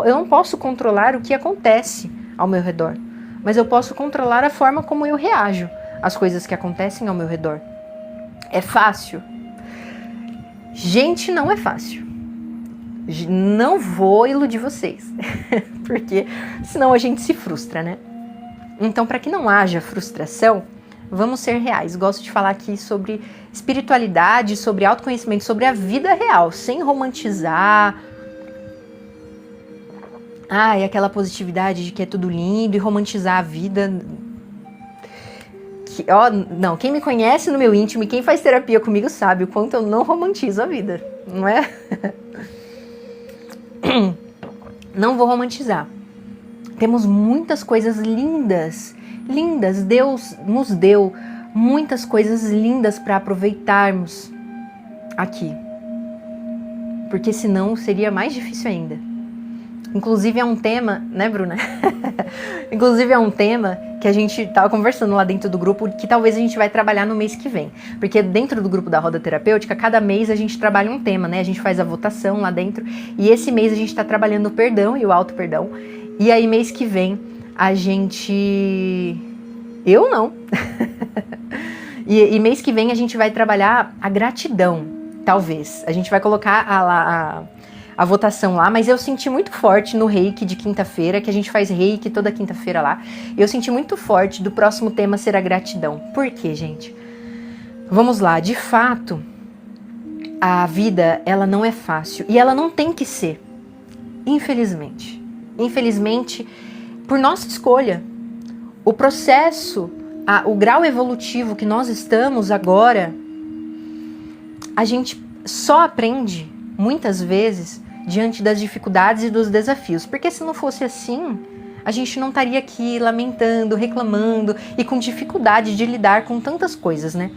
não posso controlar o que acontece ao meu redor, mas eu posso controlar a forma como eu reajo às coisas que acontecem ao meu redor. É fácil? Gente, não é fácil. Não vou iludir vocês, porque senão a gente se frustra, né? Então, para que não haja frustração, vamos ser reais. Gosto de falar aqui sobre espiritualidade, sobre autoconhecimento, sobre a vida real, sem romantizar. Aquela positividade de que é tudo lindo e romantizar a vida. Não, quem me conhece no meu íntimo e quem faz terapia comigo sabe o quanto eu não romantizo a vida, não é? Não vou romantizar. Temos muitas coisas lindas. Deus nos deu muitas coisas lindas para aproveitarmos aqui. Porque senão seria mais difícil ainda. Inclusive é um tema, né, Bruna? Inclusive é um tema que a gente estava conversando lá dentro do grupo, que talvez a gente vai trabalhar no mês que vem. Porque dentro do grupo da Roda Terapêutica, cada mês a gente trabalha um tema, né? A gente faz a votação lá dentro. E esse mês a gente está trabalhando o perdão e o auto-perdão. E aí mês que vem a gente... Eu não. e mês que vem a gente vai trabalhar a gratidão, talvez. A gente vai colocar a votação lá, mas eu senti muito forte no reiki de quinta-feira, que a gente faz reiki toda quinta-feira lá, eu senti muito forte do próximo tema ser a gratidão. Por quê, gente? Vamos lá, de fato, a vida, ela não é fácil, e ela não tem que ser, infelizmente. Infelizmente, por nossa escolha. O processo, o grau evolutivo que nós estamos agora, a gente só aprende, muitas vezes, diante das dificuldades e dos desafios. Porque se não fosse assim, a gente não estaria aqui lamentando, reclamando e com dificuldade de lidar com tantas coisas, né?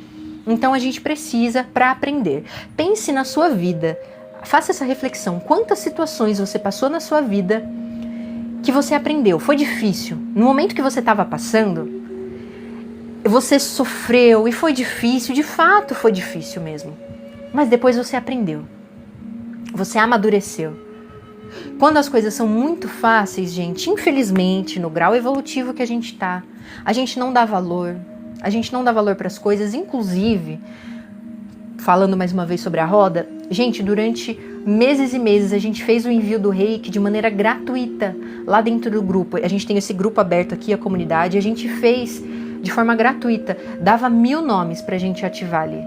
Então a gente precisa para aprender. Pense na sua vida, faça essa reflexão. Quantas situações você passou na sua vida que você aprendeu? Foi difícil. No momento que você estava passando, você sofreu e foi difícil, de fato foi difícil mesmo. Mas depois você aprendeu. Você amadureceu. Quando as coisas são muito fáceis, gente, infelizmente, no grau evolutivo que a gente tá, a gente não dá valor. A gente não dá valor para as coisas, inclusive, falando mais uma vez sobre a roda, gente, durante meses e meses a gente fez o envio do reiki de maneira gratuita lá dentro do grupo. A gente tem esse grupo aberto aqui, a comunidade, a gente fez de forma gratuita. Dava 1000 nomes pra gente ativar ali.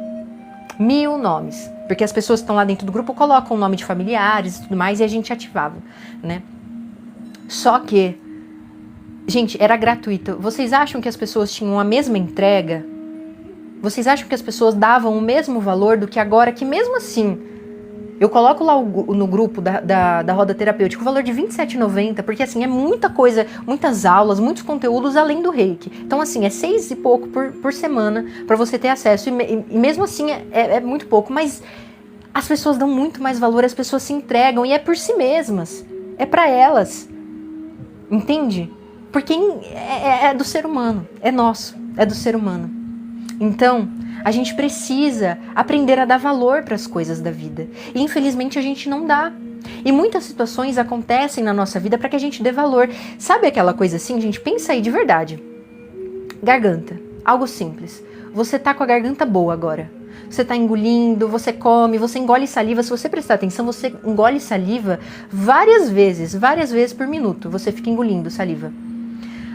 1000 nomes. Porque as pessoas que estão lá dentro do grupo colocam o nome de familiares e tudo mais e a gente ativava, né? Só que, gente, era gratuito. Vocês acham que as pessoas tinham a mesma entrega? Vocês acham que as pessoas davam o mesmo valor do que agora, que mesmo assim Eu coloco lá no grupo da roda terapêutica o valor de R$27,90, porque assim, é muita coisa, muitas aulas, muitos conteúdos além do Reiki. Então assim, é 6 e pouco por semana para você ter acesso, e mesmo assim é muito pouco, mas as pessoas dão muito mais valor, as pessoas se entregam, e é por si mesmas, é para elas, entende? Porque é do ser humano, é nosso, é do ser humano. Então, a gente precisa aprender a dar valor para as coisas da vida. E infelizmente a gente não dá. E muitas situações acontecem na nossa vida para que a gente dê valor. Sabe aquela coisa assim, gente? Pensa aí de verdade. Garganta, algo simples. Você tá com a garganta boa agora. Você tá engolindo, você come, você engole saliva. Se você prestar atenção, você engole saliva várias vezes por minuto. Você fica engolindo saliva.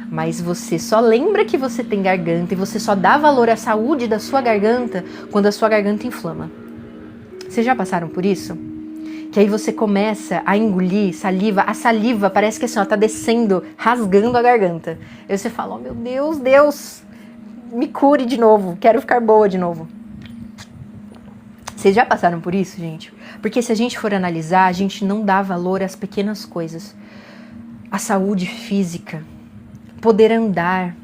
Mas você só lembra que você tem garganta e você só dá valor à saúde da sua garganta quando a sua garganta inflama. Vocês já passaram por isso? Que aí você começa a engolir saliva, a saliva parece que assim, ó, tá descendo, rasgando a garganta. Aí você fala, oh meu Deus, Deus, me cure de novo, quero ficar boa de novo. Vocês já passaram por isso, gente? Porque se a gente for analisar, a gente não dá valor às pequenas coisas. A saúde física, poder andar,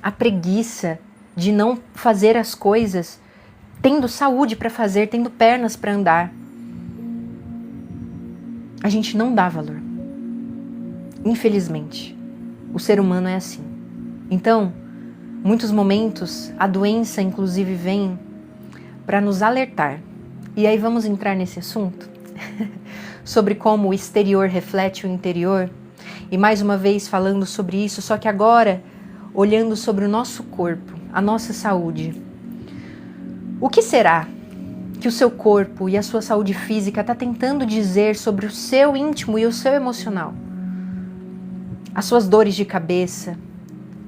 a preguiça de não fazer as coisas, tendo saúde para fazer, tendo pernas para andar. A gente não dá valor. Infelizmente, o ser humano é assim. Então, muitos momentos, a doença inclusive vem para nos alertar. E aí vamos entrar nesse assunto sobre como o exterior reflete o interior. E mais uma vez falando sobre isso, só que agora olhando sobre o nosso corpo, a nossa saúde. O que será que o seu corpo e a sua saúde física está tentando dizer sobre o seu íntimo e o seu emocional? As suas dores de cabeça,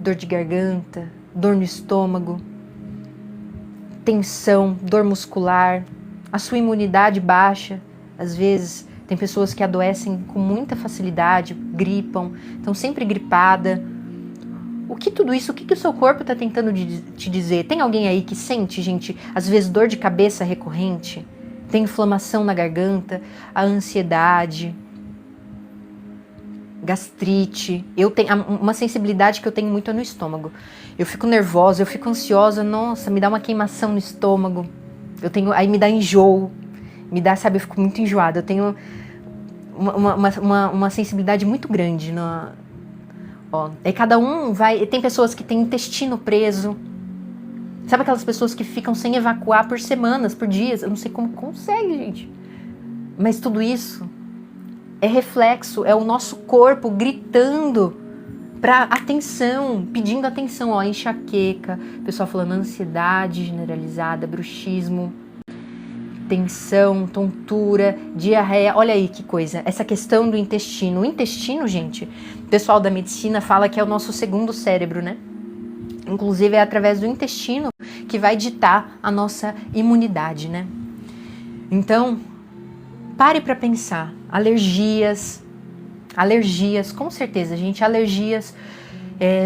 dor de garganta, dor no estômago, tensão, dor muscular, a sua imunidade baixa, às vezes. Tem pessoas que adoecem com muita facilidade, gripam, estão sempre gripada. O que tudo isso, o que o seu corpo está tentando te dizer? Tem alguém aí que sente, gente, às vezes dor de cabeça recorrente? Tem inflamação na garganta, a ansiedade, gastrite. Eu tenho uma sensibilidade que eu tenho muito no estômago. Eu fico nervosa, eu fico ansiosa, nossa, me dá uma queimação no estômago. Aí me dá enjoo. Me dá, sabe, eu fico muito enjoada. Eu tenho uma sensibilidade muito grande. Aí cada um vai... Tem pessoas que têm intestino preso. Sabe aquelas pessoas que ficam sem evacuar por semanas, por dias? Eu não sei como consegue, gente. Mas tudo isso é reflexo, é o nosso corpo gritando para atenção, pedindo atenção. Enxaqueca, pessoal falando ansiedade generalizada, bruxismo, tensão, tontura, diarreia. Olha aí que coisa, essa questão do intestino. O intestino, gente, o pessoal da medicina fala que é o nosso segundo cérebro, né? Inclusive é através do intestino que vai ditar a nossa imunidade, né? Então, pare para pensar. Alergias, com certeza, gente, alergias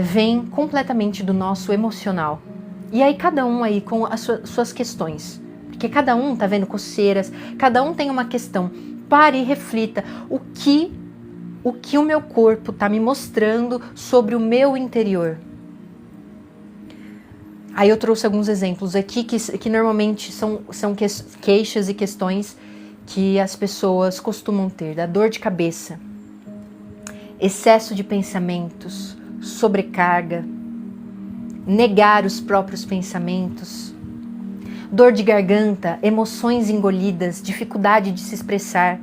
vêm completamente do nosso emocional. E aí cada um aí com as suas questões. Porque cada um tá vendo coceiras, cada um tem uma questão. Pare e reflita o que o meu corpo tá me mostrando sobre o meu interior. Aí eu trouxe alguns exemplos aqui que normalmente são queixas e questões que as pessoas costumam ter. Da dor de cabeça, excesso de pensamentos, sobrecarga, negar os próprios pensamentos, dor de garganta, emoções engolidas, dificuldade de se expressar.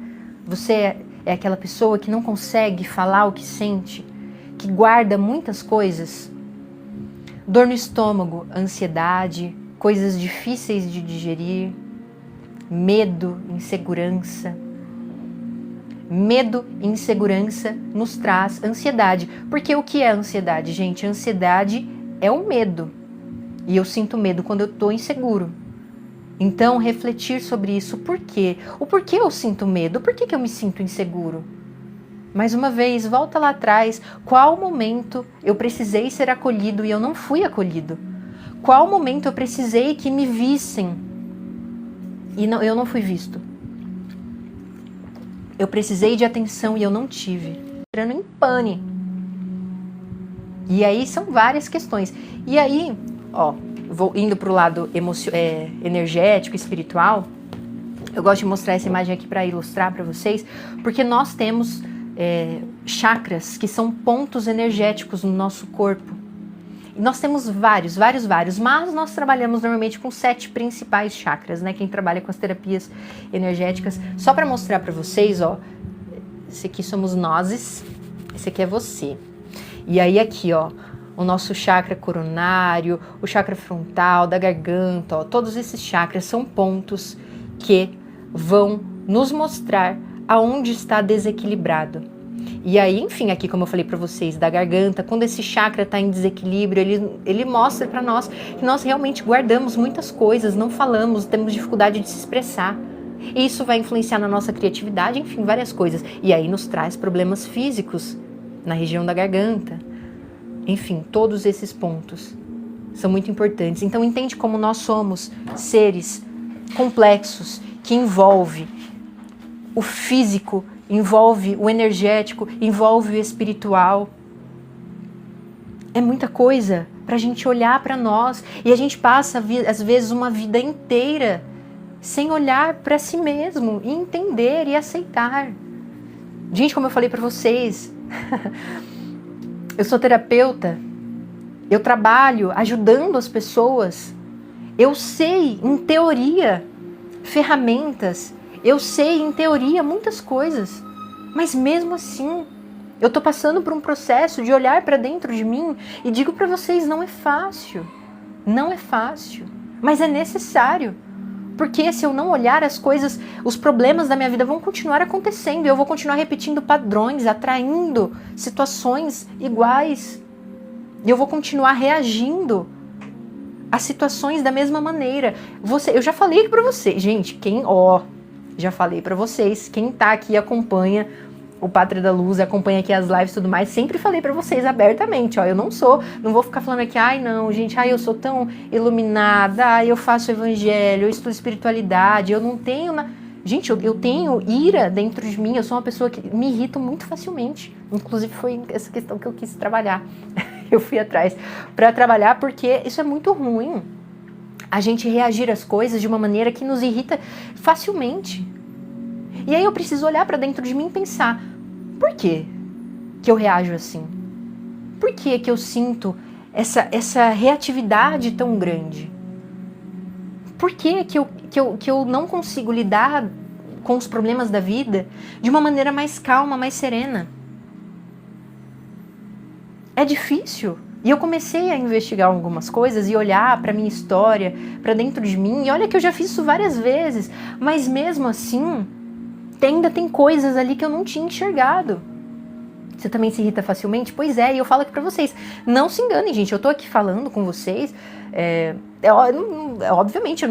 Você é aquela pessoa que não consegue falar o que sente, que guarda muitas coisas. Dor no estômago, ansiedade, coisas difíceis de digerir, medo, insegurança. Medo e insegurança nos traz ansiedade. Porque o que é ansiedade, gente? Ansiedade é o medo. E eu sinto medo quando eu estou inseguro. Então, refletir sobre isso. Por quê? O porquê eu sinto medo? Por que eu me sinto inseguro? Mais uma vez, volta lá atrás. Qual momento eu precisei ser acolhido e eu não fui acolhido? Qual momento eu precisei que me vissem e eu não fui visto? Eu precisei de atenção e eu não tive. Entrando em pane. E aí são várias questões. E aí, ó, vou indo pro lado energético, espiritual. Eu gosto de mostrar essa imagem aqui para ilustrar para vocês, porque nós temos chakras que são pontos energéticos no nosso corpo. E nós temos vários, mas nós trabalhamos normalmente com 7 principais chakras, né? Quem trabalha com as terapias energéticas. Só para mostrar para vocês, ó, esse aqui somos nós, esse aqui é você. E aí aqui, ó, o nosso chakra coronário, o chakra frontal, da garganta, ó, todos esses chakras são pontos que vão nos mostrar aonde está desequilibrado. E aí, enfim, aqui como eu falei para vocês, da garganta, quando esse chakra está em desequilíbrio, ele mostra para nós que nós realmente guardamos muitas coisas, não falamos, temos dificuldade de se expressar. E isso vai influenciar na nossa criatividade, enfim, várias coisas. E aí nos traz problemas físicos na região da garganta. Enfim, todos esses pontos são muito importantes. Então entende como nós somos seres complexos, que envolve o físico, envolve o energético, envolve o espiritual. É muita coisa para a gente olhar para nós. E a gente passa, às vezes, uma vida inteira sem olhar para si mesmo e entender e aceitar. Gente, como eu falei para vocês, eu sou terapeuta, eu trabalho ajudando as pessoas, eu sei, em teoria, ferramentas, eu sei, em teoria, muitas coisas, mas mesmo assim, eu tô passando por um processo de olhar para dentro de mim e digo para vocês, não é fácil, mas é necessário, porque se eu não olhar as coisas, os problemas da minha vida vão continuar acontecendo, eu vou continuar repetindo padrões, atraindo situações iguais, e eu vou continuar reagindo a situações da mesma maneira. Eu já falei para vocês, gente, já falei para vocês, quem tá aqui e acompanha o Pátria da Luz, acompanha aqui as lives e tudo mais, sempre falei para vocês abertamente, ó, eu não vou ficar falando aqui, ai não, gente, ai eu sou tão iluminada, ai eu faço evangelho, eu estudo espiritualidade, eu não tenho... Gente, eu tenho ira dentro de mim, eu sou uma pessoa que me irrita muito facilmente, inclusive foi essa questão que eu quis trabalhar, eu fui atrás para trabalhar porque isso é muito ruim, a gente reagir às coisas de uma maneira que nos irrita facilmente. E aí eu preciso olhar para dentro de mim e pensar, por que eu reajo assim? Por que eu sinto essa reatividade tão grande? Por que eu não consigo lidar com os problemas da vida de uma maneira mais calma, mais serena? É difícil. E eu comecei a investigar algumas coisas e olhar para minha história, para dentro de mim. E olha que eu já fiz isso várias vezes, mas mesmo assim, ainda tem coisas ali que eu não tinha enxergado. Você também se irrita facilmente? Pois é, e eu falo aqui pra vocês, não se enganem, gente, eu tô aqui falando com vocês, obviamente,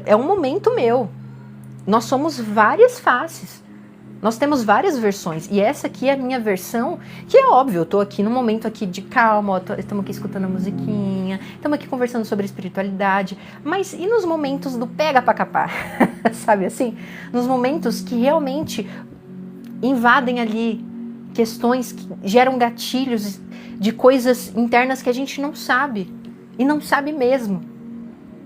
é um momento meu. Nós somos várias faces, nós temos várias versões, e essa aqui é a minha versão, que é óbvio, eu tô aqui num momento aqui de calma, estamos aqui escutando a musiquinha, estamos aqui conversando sobre espiritualidade, mas e nos momentos do pega pra capar, sabe assim? Nos momentos que realmente invadem ali questões que geram gatilhos de coisas internas que a gente não sabe, e não sabe mesmo.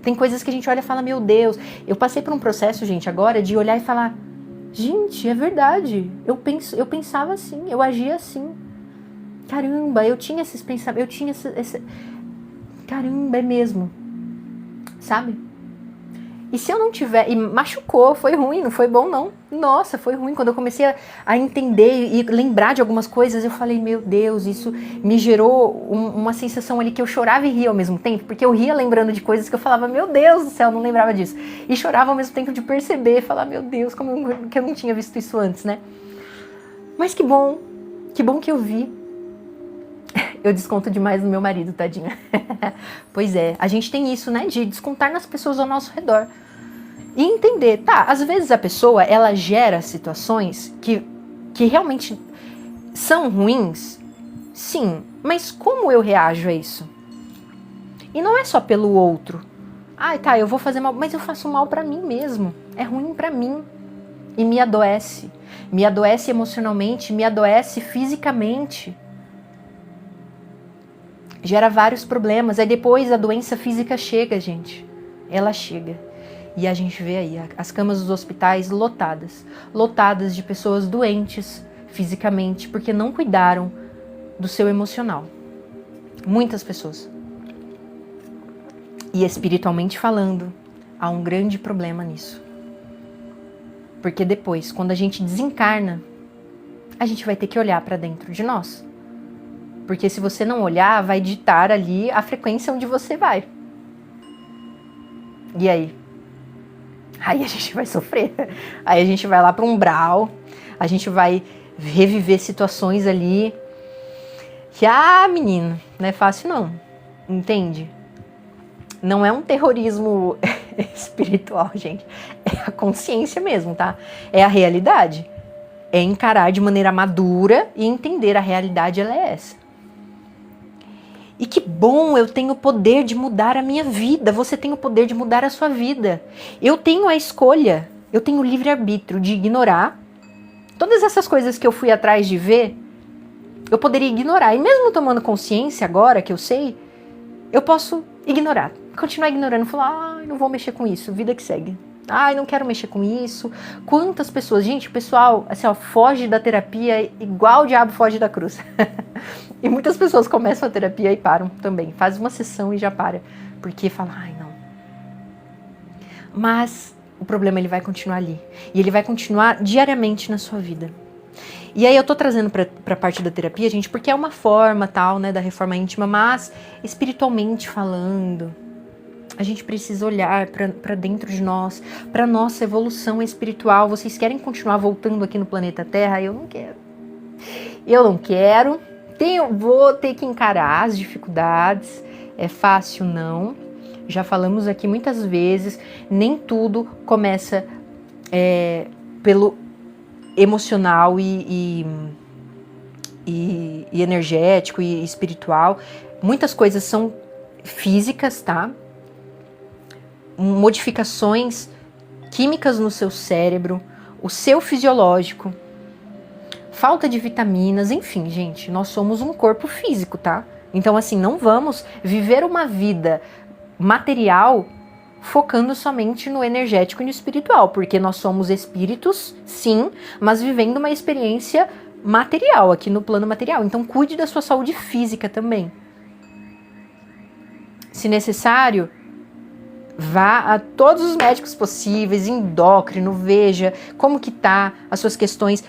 Tem coisas que a gente olha e fala, meu Deus, eu passei por um processo, gente, agora de olhar e falar, gente, é verdade, eu pensava assim, eu agia assim, caramba, eu tinha esses pensamentos, eu tinha esse... Caramba, é mesmo, sabe? E se eu não tiver, e machucou, foi ruim, não foi bom não, nossa, foi ruim, quando eu comecei a entender e lembrar de algumas coisas, eu falei, meu Deus, isso me gerou uma sensação ali que eu chorava e ria ao mesmo tempo, porque eu ria lembrando de coisas que eu falava, meu Deus do céu, não lembrava disso, e chorava ao mesmo tempo de perceber, falar, meu Deus, que eu não tinha visto isso antes, né? Mas que bom que eu vi. Eu desconto demais no meu marido, tadinha. Pois é, a gente tem isso, né, de descontar nas pessoas ao nosso redor. E entender, tá, às vezes a pessoa, ela gera situações que realmente são ruins, sim, mas como eu reajo a isso? E não é só pelo outro. Ai, tá, eu vou fazer mal, mas eu faço mal pra mim mesmo. É ruim pra mim. e me adoece. Me adoece emocionalmente, me adoece fisicamente. Gera vários problemas. Aí depois a doença física chega, gente. Ela chega. E a gente vê aí as camas dos hospitais lotadas. Lotadas de pessoas doentes fisicamente, porque não cuidaram do seu emocional. Muitas pessoas. E espiritualmente falando, há um grande problema nisso. Porque depois, quando a gente desencarna, a gente vai ter que olhar para dentro de nós. Porque se você não olhar, vai ditar ali a frequência onde você vai. E aí? Aí a gente vai sofrer. Aí a gente vai lá para um umbral, a gente vai reviver situações ali que, menino, não é fácil não. Entende? Não é um terrorismo espiritual, gente. É a consciência mesmo, tá? É a realidade. É encarar de maneira madura e entender a realidade, ela é essa. E que bom, eu tenho o poder de mudar a minha vida. Você tem o poder de mudar a sua vida. Eu tenho a escolha, eu tenho o livre-arbítrio de ignorar. Todas essas coisas que eu fui atrás de ver, eu poderia ignorar. E mesmo tomando consciência agora, que eu sei, eu posso ignorar. Continuar ignorando, falar, não vou mexer com isso, vida que segue. Não quero mexer com isso. Quantas pessoas, gente, o pessoal, assim, foge da terapia igual o diabo foge da cruz. E muitas pessoas começam a terapia e param também. Faz uma sessão e já para. Porque fala, não. Mas o problema, ele vai continuar ali. E ele vai continuar diariamente na sua vida. E aí eu tô trazendo pra parte da terapia, gente, porque é uma forma, tal, né, da reforma íntima, mas espiritualmente falando, a gente precisa olhar para dentro de nós, para nossa evolução espiritual. Vocês querem continuar voltando aqui no planeta Terra? Eu não quero. Eu não quero. Vou ter que encarar as dificuldades. É fácil, não. Já falamos aqui muitas vezes, nem tudo começa pelo emocional e energético e espiritual. Muitas coisas são físicas, tá? Modificações químicas no seu cérebro, o seu fisiológico, falta de vitaminas, enfim, gente, nós somos um corpo físico, tá? Então, assim, não vamos viver uma vida material focando somente no energético e no espiritual, porque nós somos espíritos, sim, mas vivendo uma experiência material, aqui no plano material. Então, cuide da sua saúde física também. Se necessário, vá a todos os médicos possíveis, endócrino, veja como que tá as suas questões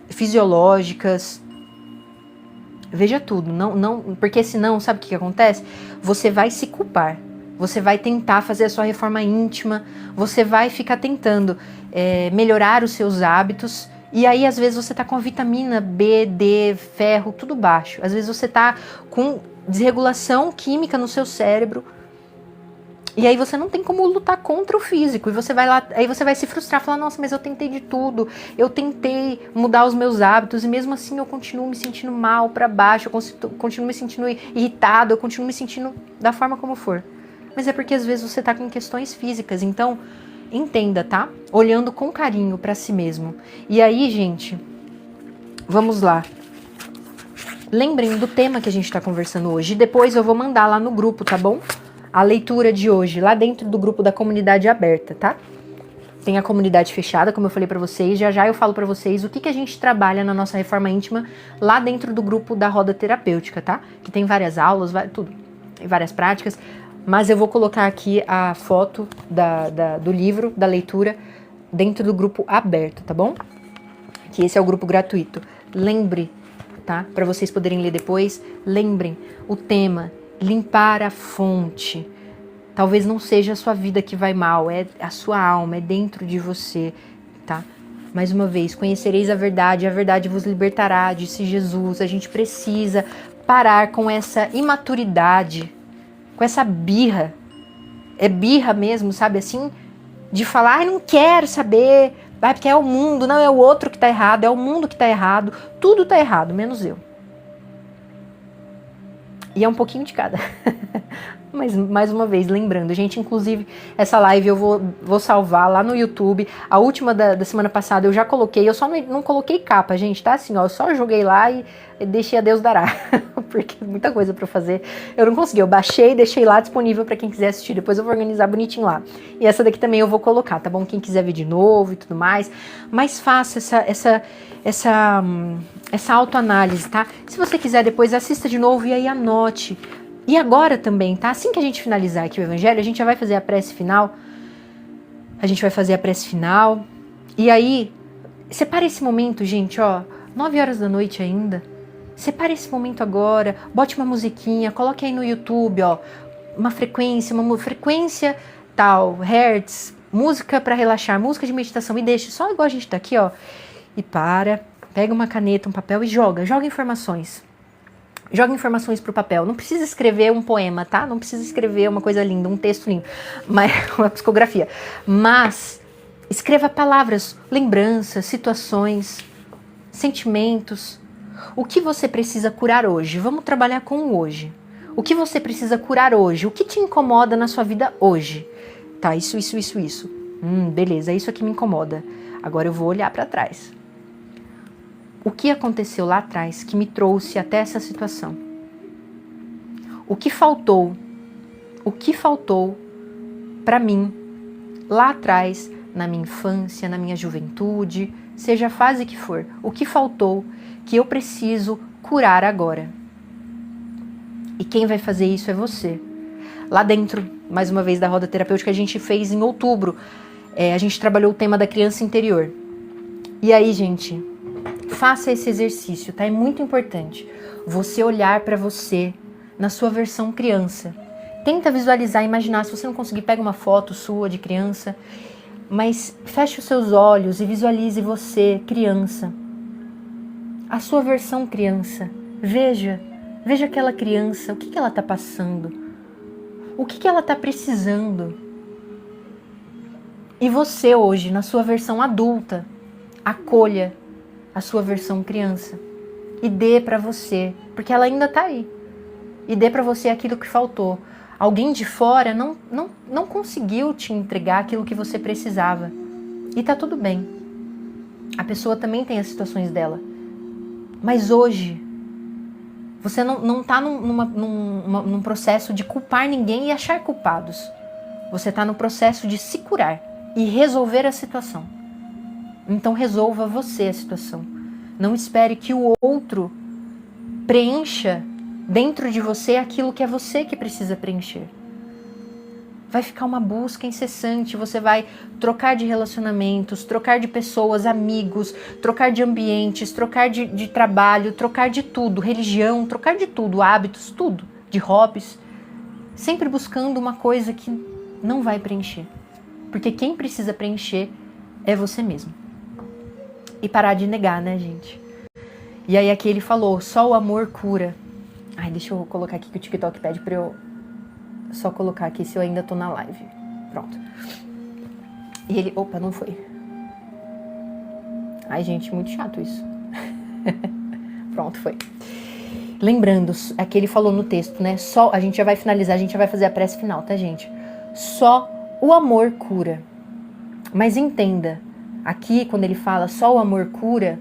fisiológicas. Veja tudo, não, porque senão, sabe o que acontece? Você vai se culpar, você vai tentar fazer a sua reforma íntima, você vai ficar tentando melhorar os seus hábitos, e aí às vezes você tá com a vitamina B, D, ferro, tudo baixo. Às vezes você tá com desregulação química no seu cérebro, e aí você não tem como lutar contra o físico, e você vai lá, aí você vai se frustrar, falar, nossa, mas eu tentei de tudo, eu tentei mudar os meus hábitos, e mesmo assim eu continuo me sentindo mal, pra baixo, eu continuo me sentindo irritado, eu continuo me sentindo da forma como for. Mas é porque às vezes você tá com questões físicas, então entenda, tá? Olhando com carinho pra si mesmo. E aí, gente, vamos lá. Lembrem do tema que a gente tá conversando hoje, e depois eu vou mandar lá no grupo, tá bom? A leitura de hoje, lá dentro do grupo da comunidade aberta, tá? Tem a comunidade fechada, como eu falei pra vocês. Já eu falo pra vocês o que a gente trabalha na nossa reforma íntima lá dentro do grupo da roda terapêutica, tá? Que tem várias aulas, tudo. Tem várias práticas. Mas eu vou colocar aqui a foto do livro, da leitura, dentro do grupo aberto, tá bom? Que esse é o grupo gratuito. Lembre, tá? Pra vocês poderem ler depois. Lembrem o tema. Limpar a fonte. Talvez não seja a sua vida que vai mal, é a sua alma, é dentro de você, tá? Mais uma vez, conhecereis a verdade vos libertará, disse Jesus. A gente precisa parar com essa imaturidade, com essa birra. É birra mesmo, sabe, assim? De falar, não quero saber, porque é o mundo, não é o outro que tá errado, é o mundo que tá errado, tudo tá errado, menos eu. E é um pouquinho de cada. Mas, mais uma vez, lembrando, gente, inclusive, essa live eu vou salvar lá no YouTube. A última da semana passada eu já coloquei, eu só não coloquei capa, gente, tá? Assim, ó, eu só joguei lá e deixei a Deus dará, porque muita coisa pra fazer. Eu não consegui, eu baixei e deixei lá disponível pra quem quiser assistir. Depois eu vou organizar bonitinho lá. E essa daqui também eu vou colocar, tá bom? Quem quiser ver de novo e tudo mais. Mas faça essa autoanálise, tá? Se você quiser depois, assista de novo e aí anote. E agora também, tá? Assim que a gente finalizar aqui o Evangelho, a gente já vai fazer a prece final. E aí, separe esse momento, gente, ó. 9 horas da noite ainda. Separe esse momento agora. Bote uma musiquinha, coloque aí no YouTube, ó. Uma frequência tal, hertz, música para relaxar, música de meditação. E deixe só igual a gente tá aqui, ó. E pega uma caneta, um papel e joga informações. Joga informações pro papel. Não precisa escrever um poema, tá? Não precisa escrever uma coisa linda, um texto lindo, mas uma psicografia. Mas escreva palavras, lembranças, situações, sentimentos. O que você precisa curar hoje? Vamos trabalhar com o hoje. O que você precisa curar hoje? O que te incomoda na sua vida hoje? Tá, isso. Beleza, isso aqui me incomoda. Agora eu vou olhar para trás. O que aconteceu lá atrás que me trouxe até essa situação? O que faltou para mim lá atrás, na minha infância, na minha juventude, seja a fase que for? O que faltou que eu preciso curar agora? E quem vai fazer isso é você. Lá dentro, mais uma vez, da roda terapêutica, a gente fez em outubro. A gente trabalhou o tema da criança interior. E aí, gente, faça esse exercício, tá? É muito importante você olhar para você na sua versão criança. Tenta visualizar, imaginar. Se você não conseguir, pega uma foto sua de criança, mas feche os seus olhos e visualize você, criança. A sua versão criança. Veja aquela criança, o que ela está passando, o que ela está precisando. E você hoje, na sua versão adulta, acolha a sua versão criança e dê para você, porque ela ainda está aí. E dê para você aquilo que faltou. Alguém de fora não conseguiu te entregar aquilo que você precisava. E tá tudo bem. A pessoa também tem as situações dela. Mas hoje, você não está num processo de culpar ninguém e achar culpados. Você está no processo de se curar e resolver a situação. Então resolva você a situação. Não espere que o outro preencha dentro de você aquilo que é você que precisa preencher. Vai ficar uma busca incessante, você vai trocar de relacionamentos, trocar de pessoas, amigos, trocar de ambientes, trocar de trabalho, trocar de tudo, religião, trocar de tudo, hábitos, tudo, de hobbies, sempre buscando uma coisa que não vai preencher. Porque quem precisa preencher é você mesmo. E parar de negar, né, gente? E aí aqui ele falou, só o amor cura. Ai, deixa eu colocar aqui que o TikTok pede pra eu só colocar aqui se eu ainda tô na live. Pronto. E ele... Opa, não foi. Ai, gente, muito chato isso. Pronto, foi. Lembrando, aqui ele falou no texto, né? Só, a gente já vai finalizar, a gente já vai fazer a prece final, tá, gente? Só o amor cura. Mas entenda, aqui quando ele fala só o amor cura,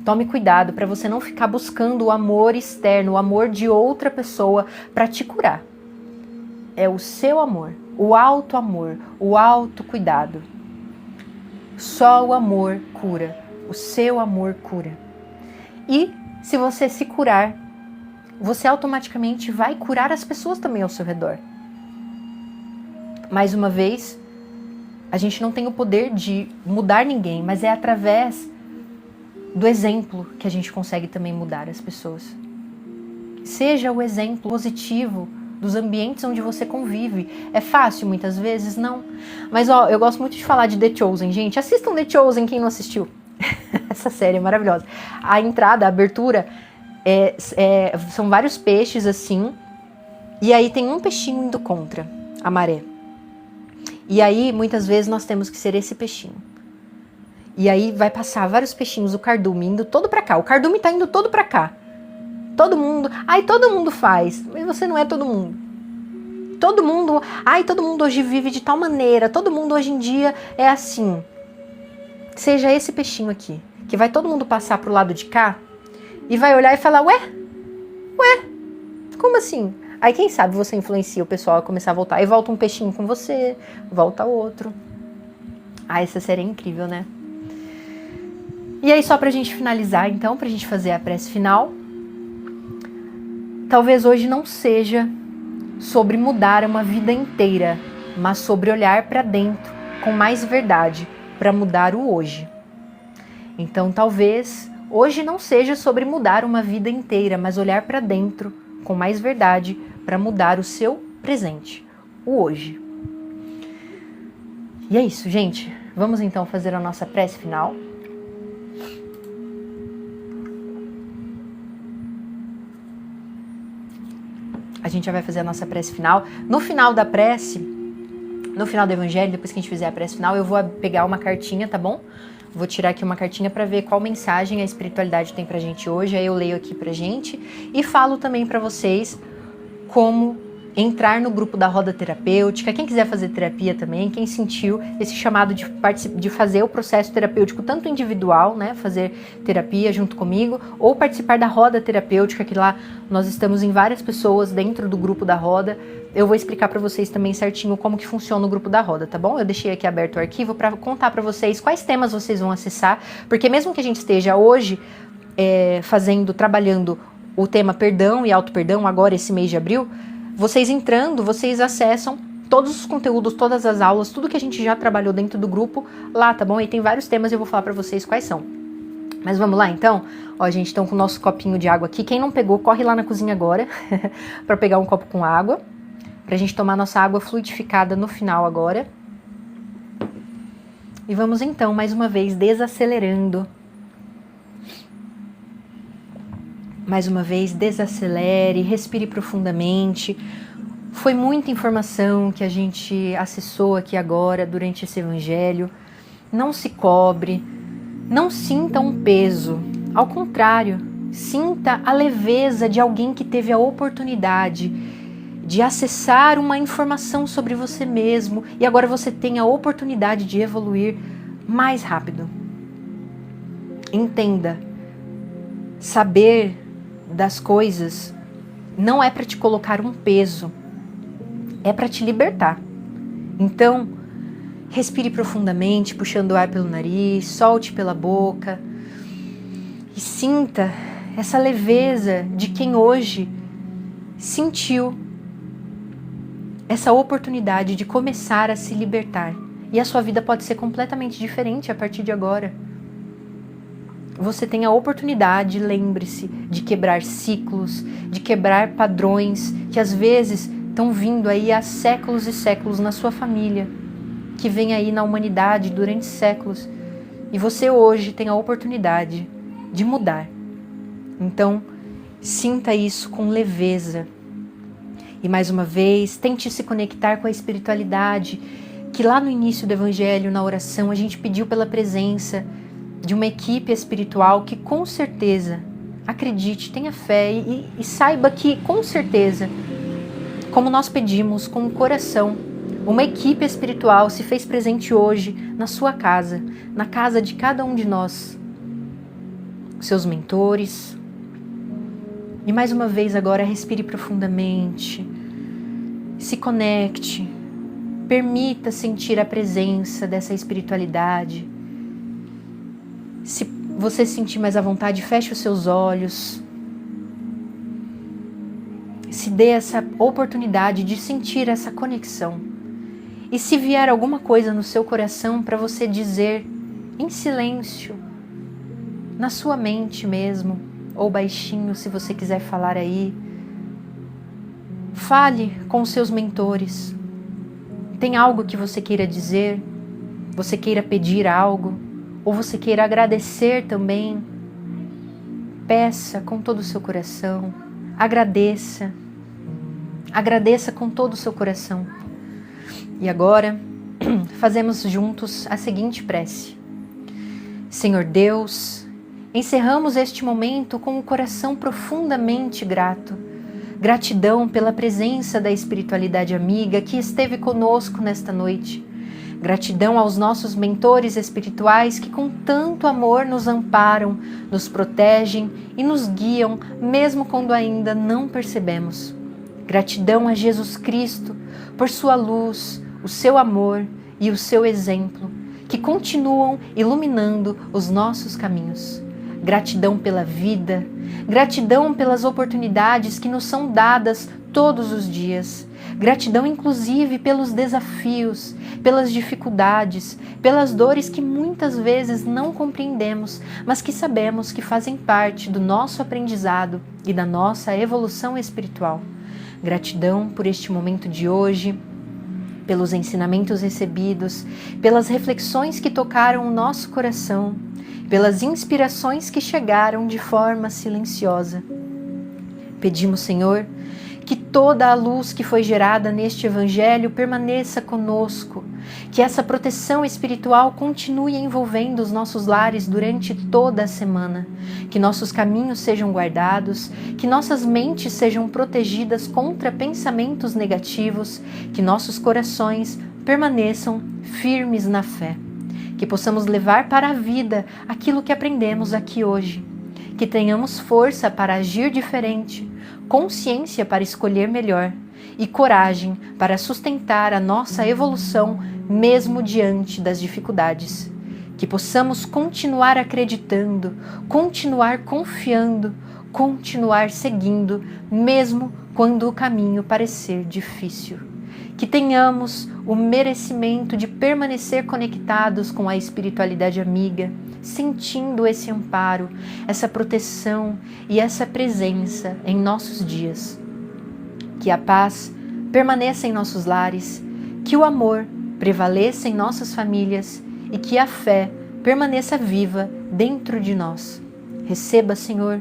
tome cuidado para você não ficar buscando o amor externo, o amor de outra pessoa para te curar. É o seu amor, o auto-amor, o autocuidado. Só o amor cura, o seu amor cura. E se você se curar, você automaticamente vai curar as pessoas também ao seu redor. Mais uma vez, a gente não tem o poder de mudar ninguém, mas é através do exemplo que a gente consegue também mudar as pessoas. Seja o exemplo positivo dos ambientes onde você convive. É fácil muitas vezes? Não. Mas ó, eu gosto muito de falar de The Chosen, gente. Assistam The Chosen, quem não assistiu. Essa série é maravilhosa. A entrada, a abertura, são vários peixes assim, e aí tem um peixinho indo contra a maré. E aí, muitas vezes, nós temos que ser esse peixinho. E aí vai passar vários peixinhos, o cardume indo todo pra cá. O cardume tá indo todo pra cá. Todo mundo... Ai, todo mundo faz. Mas você não é todo mundo. todo mundo hoje vive de tal maneira, todo mundo hoje em dia é assim. Seja esse peixinho aqui, que vai todo mundo passar pro lado de cá e vai olhar e falar, ué, como assim? Aí quem sabe você influencia o pessoal a começar a voltar. Aí volta um peixinho com você, volta outro. Essa seria incrível, né? E aí só pra gente finalizar então, pra gente fazer a prece final. Talvez hoje não seja sobre mudar uma vida inteira, mas sobre olhar pra dentro com mais verdade, para mudar o hoje. Então talvez hoje não seja sobre mudar uma vida inteira, mas olhar para dentro com mais verdade para mudar o seu presente, o hoje. E é isso, gente. Vamos então fazer a nossa prece final. A gente já vai fazer a nossa prece final. No final da prece, no final do evangelho, depois que a gente fizer a prece final, eu vou pegar uma cartinha, tá bom? Vou tirar aqui uma cartinha para ver qual mensagem a espiritualidade tem pra gente hoje. Aí eu leio aqui pra gente e falo também para vocês como entrar no grupo da roda terapêutica. Quem quiser fazer terapia também, quem sentiu esse chamado de fazer o processo terapêutico, tanto individual, né, fazer terapia junto comigo, ou participar da roda terapêutica, que lá nós estamos em várias pessoas dentro do grupo da roda. Eu vou explicar para vocês também certinho como que funciona o grupo da roda, tá bom? Eu deixei aqui aberto o arquivo para contar para vocês quais temas vocês vão acessar, porque mesmo que a gente esteja hoje trabalhando o tema perdão e auto-perdão, agora esse mês de abril, vocês entrando, vocês acessam todos os conteúdos, todas as aulas, tudo que a gente já trabalhou dentro do grupo lá, tá bom? E tem vários temas e eu vou falar para vocês quais são. Mas vamos lá então? Ó, gente, estão com o nosso copinho de água aqui. Quem não pegou, corre lá na cozinha agora para pegar um copo com água, pra gente tomar nossa água fluidificada no final agora. E vamos então, mais uma vez, desacelerando. Mais uma vez, desacelere, respire profundamente. Foi muita informação que a gente acessou aqui agora durante esse evangelho. Não se cobre, não sinta um peso. Ao contrário, sinta a leveza de alguém que teve a oportunidade de acessar uma informação sobre você mesmo e agora você tem a oportunidade de evoluir mais rápido. Entenda, saber das coisas não é para te colocar um peso, é para te libertar. Então, respire profundamente, puxando o ar pelo nariz, solte pela boca e sinta essa leveza de quem hoje sentiu essa oportunidade de começar a se libertar. E a sua vida pode ser completamente diferente a partir de agora. Você tem a oportunidade, lembre-se, de quebrar ciclos, de quebrar padrões que às vezes estão vindo aí há séculos e séculos na sua família, que vem aí na humanidade durante séculos. E você hoje tem a oportunidade de mudar. Então, sinta isso com leveza. E mais uma vez, tente se conectar com a espiritualidade, que lá no início do Evangelho, na oração, a gente pediu pela presença de uma equipe espiritual que com certeza, acredite, tenha fé e saiba que com certeza, como nós pedimos com o coração, uma equipe espiritual se fez presente hoje na sua casa, na casa de cada um de nós, seus mentores. E mais uma vez agora respire profundamente, se conecte, permita sentir a presença dessa espiritualidade. Se você sentir mais à vontade, feche os seus olhos. Se dê essa oportunidade de sentir essa conexão. E se vier alguma coisa no seu coração para você dizer em silêncio, na sua mente mesmo, ou baixinho, se você quiser falar aí, fale com os seus mentores. Tem algo que você queira dizer? Você queira pedir algo? Ou você queira agradecer também? Peça com todo o seu coração. Agradeça. Agradeça com todo o seu coração. E agora, fazemos juntos a seguinte prece. Senhor Deus, encerramos este momento com o coração profundamente grato Gratidão pela presença da espiritualidade amiga que esteve conosco nesta noite. Gratidão aos nossos mentores espirituais que com tanto amor nos amparam, nos protegem e nos guiam, mesmo quando ainda não percebemos. Gratidão a Jesus Cristo por sua luz, o seu amor e o seu exemplo, que continuam iluminando os nossos caminhos. Gratidão pela vida, gratidão pelas oportunidades que nos são dadas todos os dias. Gratidão inclusive pelos desafios, pelas dificuldades, pelas dores que muitas vezes não compreendemos, mas que sabemos que fazem parte do nosso aprendizado e da nossa evolução espiritual. Gratidão por este momento de hoje, pelos ensinamentos recebidos, pelas reflexões que tocaram o nosso coração, pelas inspirações que chegaram de forma silenciosa. Pedimos, Senhor, que toda a luz que foi gerada neste Evangelho permaneça conosco, que essa proteção espiritual continue envolvendo os nossos lares durante toda a semana, que nossos caminhos sejam guardados, que nossas mentes sejam protegidas contra pensamentos negativos, que nossos corações permaneçam firmes na fé, que possamos levar para a vida aquilo que aprendemos aqui hoje, que tenhamos força para agir diferente, consciência para escolher melhor e coragem para sustentar a nossa evolução mesmo diante das dificuldades. Que possamos continuar acreditando, continuar confiando, continuar seguindo, mesmo quando o caminho parecer difícil. Que tenhamos o merecimento de permanecer conectados com a espiritualidade amiga, sentindo esse amparo, essa proteção e essa presença em nossos dias. Que a paz permaneça em nossos lares, que o amor prevaleça em nossas famílias e que a fé permaneça viva dentro de nós. Receba, Senhor,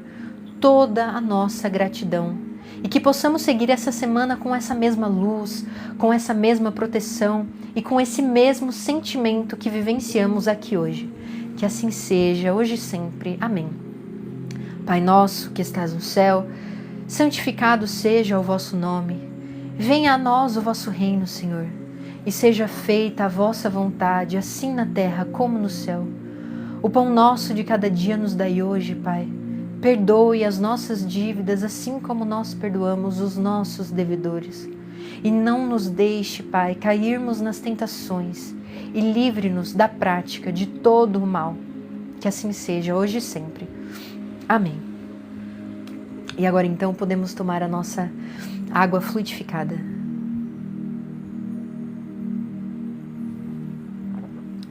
toda a nossa gratidão e que possamos seguir essa semana com essa mesma luz, com essa mesma proteção e com esse mesmo sentimento que vivenciamos aqui hoje. Que assim seja, hoje e sempre. Amém. Pai nosso que estás no céu, santificado seja o vosso nome. Venha a nós o vosso reino, Senhor, e seja feita a vossa vontade, assim na terra como no céu. O pão nosso de cada dia nos dai hoje, Pai. Perdoe as nossas dívidas, assim como nós perdoamos os nossos devedores. E não nos deixe, Pai, cairmos nas tentações e livre-nos da prática de todo o mal. Que assim seja, hoje e sempre. Amém. E agora então podemos tomar a nossa água fluidificada.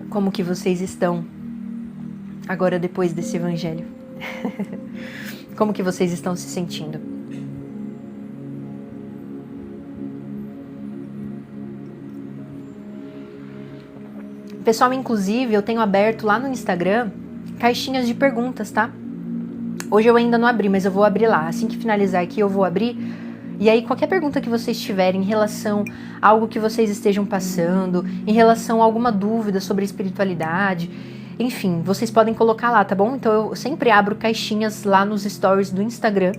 Como que vocês estão agora depois desse evangelho? Como que vocês estão se sentindo? Pessoal, inclusive, eu tenho aberto lá no Instagram caixinhas de perguntas, tá? Hoje eu ainda não abri, mas eu vou abrir lá. Assim que finalizar aqui, eu vou abrir. E aí, qualquer pergunta que vocês tiverem em relação a algo que vocês estejam passando, em relação a alguma dúvida sobre espiritualidade, enfim, vocês podem colocar lá, tá bom? Então, eu sempre abro caixinhas lá nos stories do Instagram.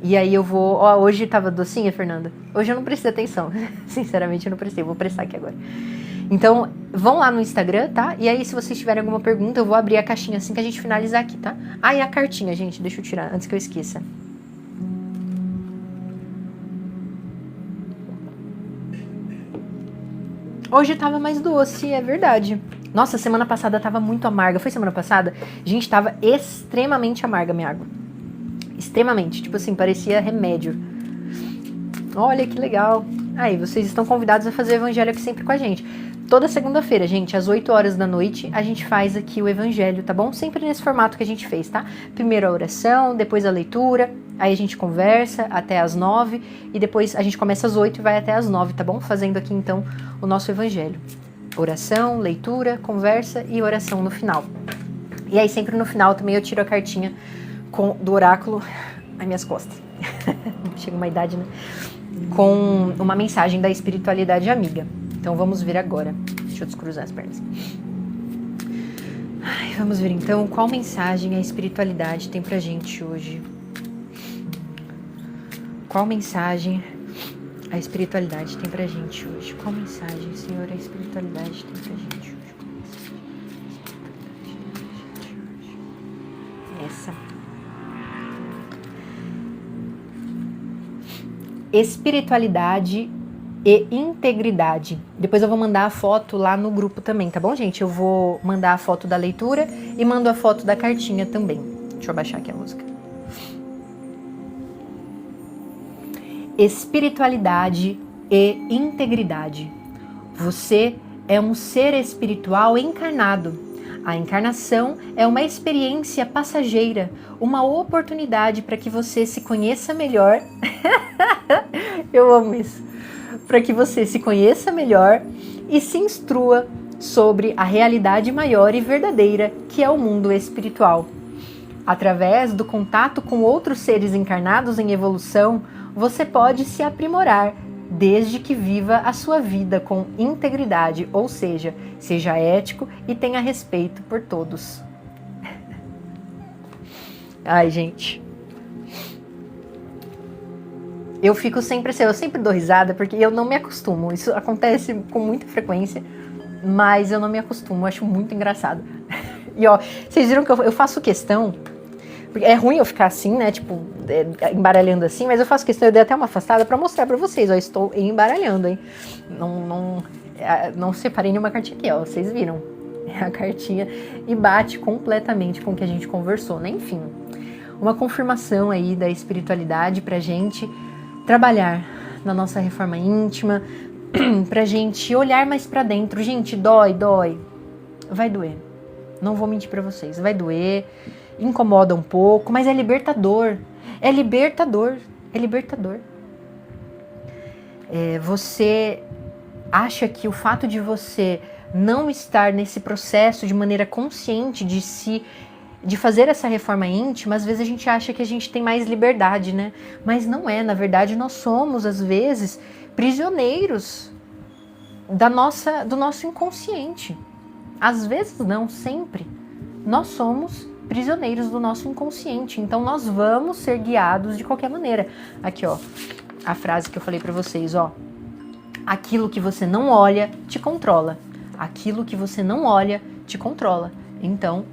E aí eu vou... Ó, hoje tava docinha, Fernanda? Hoje eu não prestei atenção. Sinceramente, eu não prestei. Vou prestar aqui agora. Então, vão lá no Instagram, tá? E aí, se vocês tiverem alguma pergunta, eu vou abrir a caixinha assim que a gente finalizar aqui, tá? Ah, e a cartinha, gente. Deixa eu tirar, antes que eu esqueça. Hoje tava mais doce, é verdade. Nossa, semana passada tava muito amarga. Foi semana passada? Gente, tava extremamente amarga a minha água. Extremamente. Tipo assim, parecia remédio. Olha que legal. Aí, vocês estão convidados a fazer o evangelho aqui sempre com a gente. Toda segunda-feira, gente, às 8 horas da noite, a gente faz aqui o evangelho, tá bom? Sempre nesse formato que a gente fez, tá? Primeiro a oração, depois a leitura, aí a gente conversa até às 9 e depois a gente começa às 8 e vai até às 9, tá bom? Fazendo aqui, então, o nosso evangelho. Oração, leitura, conversa e oração no final. E aí, sempre no final, também eu tiro a cartinha do oráculo... Ai, minhas costas. Chega uma idade, né? Com uma mensagem da espiritualidade amiga. Então vamos ver agora. Deixa eu descruzar as pernas. Vamos ver então qual mensagem a espiritualidade tem pra gente hoje. qual mensagem a espiritualidade tem pra gente hoje? Qual mensagem, Senhor, a espiritualidade tem pra gente hoje? Qual mensagem a espiritualidade tem pra gente hoje? Essa. Espiritualidade e integridade. Depois eu vou mandar a foto lá no grupo também, tá bom, gente? Eu vou mandar a foto da leitura e mando a foto da cartinha também. Deixa eu abaixar aqui a música. Espiritualidade e integridade. Você é um ser espiritual encarnado. A encarnação é uma experiência passageira, uma oportunidade para que você se conheça melhor. Eu amo isso. Para que você se conheça melhor e se instrua sobre a realidade maior e verdadeira que é o mundo espiritual. Através do contato com outros seres encarnados em evolução, você pode se aprimorar, desde que viva a sua vida com integridade, ou seja, seja ético e tenha respeito por todos. Ai, gente. Eu fico sempre assim, eu sempre dou risada porque eu não me acostumo. Isso acontece com muita frequência, mas eu não me acostumo, eu acho muito engraçado. E ó, vocês viram que eu faço questão. Porque é ruim eu ficar assim, né, tipo, embaralhando assim, mas eu faço questão, eu dei até uma afastada pra mostrar pra vocês, ó, estou embaralhando, hein. Não separei nenhuma cartinha aqui, ó, vocês viram a cartinha e bate completamente com o que a gente conversou, né, enfim. Uma confirmação aí da espiritualidade pra gente trabalhar na nossa reforma íntima, pra gente olhar mais pra dentro. Gente, dói, vai doer, não vou mentir pra vocês, vai doer, incomoda um pouco, mas é libertador. Você acha que o fato de você não estar nesse processo de maneira consciente de fazer essa reforma íntima, às vezes a gente acha que a gente tem mais liberdade, né? Mas não é, na verdade nós somos, às vezes, prisioneiros do nosso inconsciente. Às vezes não, sempre. Nós somos prisioneiros do nosso inconsciente, então nós vamos ser guiados de qualquer maneira. Aqui, ó, a frase que eu falei pra vocês, ó. Aquilo que você não olha, te controla. Aquilo que você não olha, te controla. Então,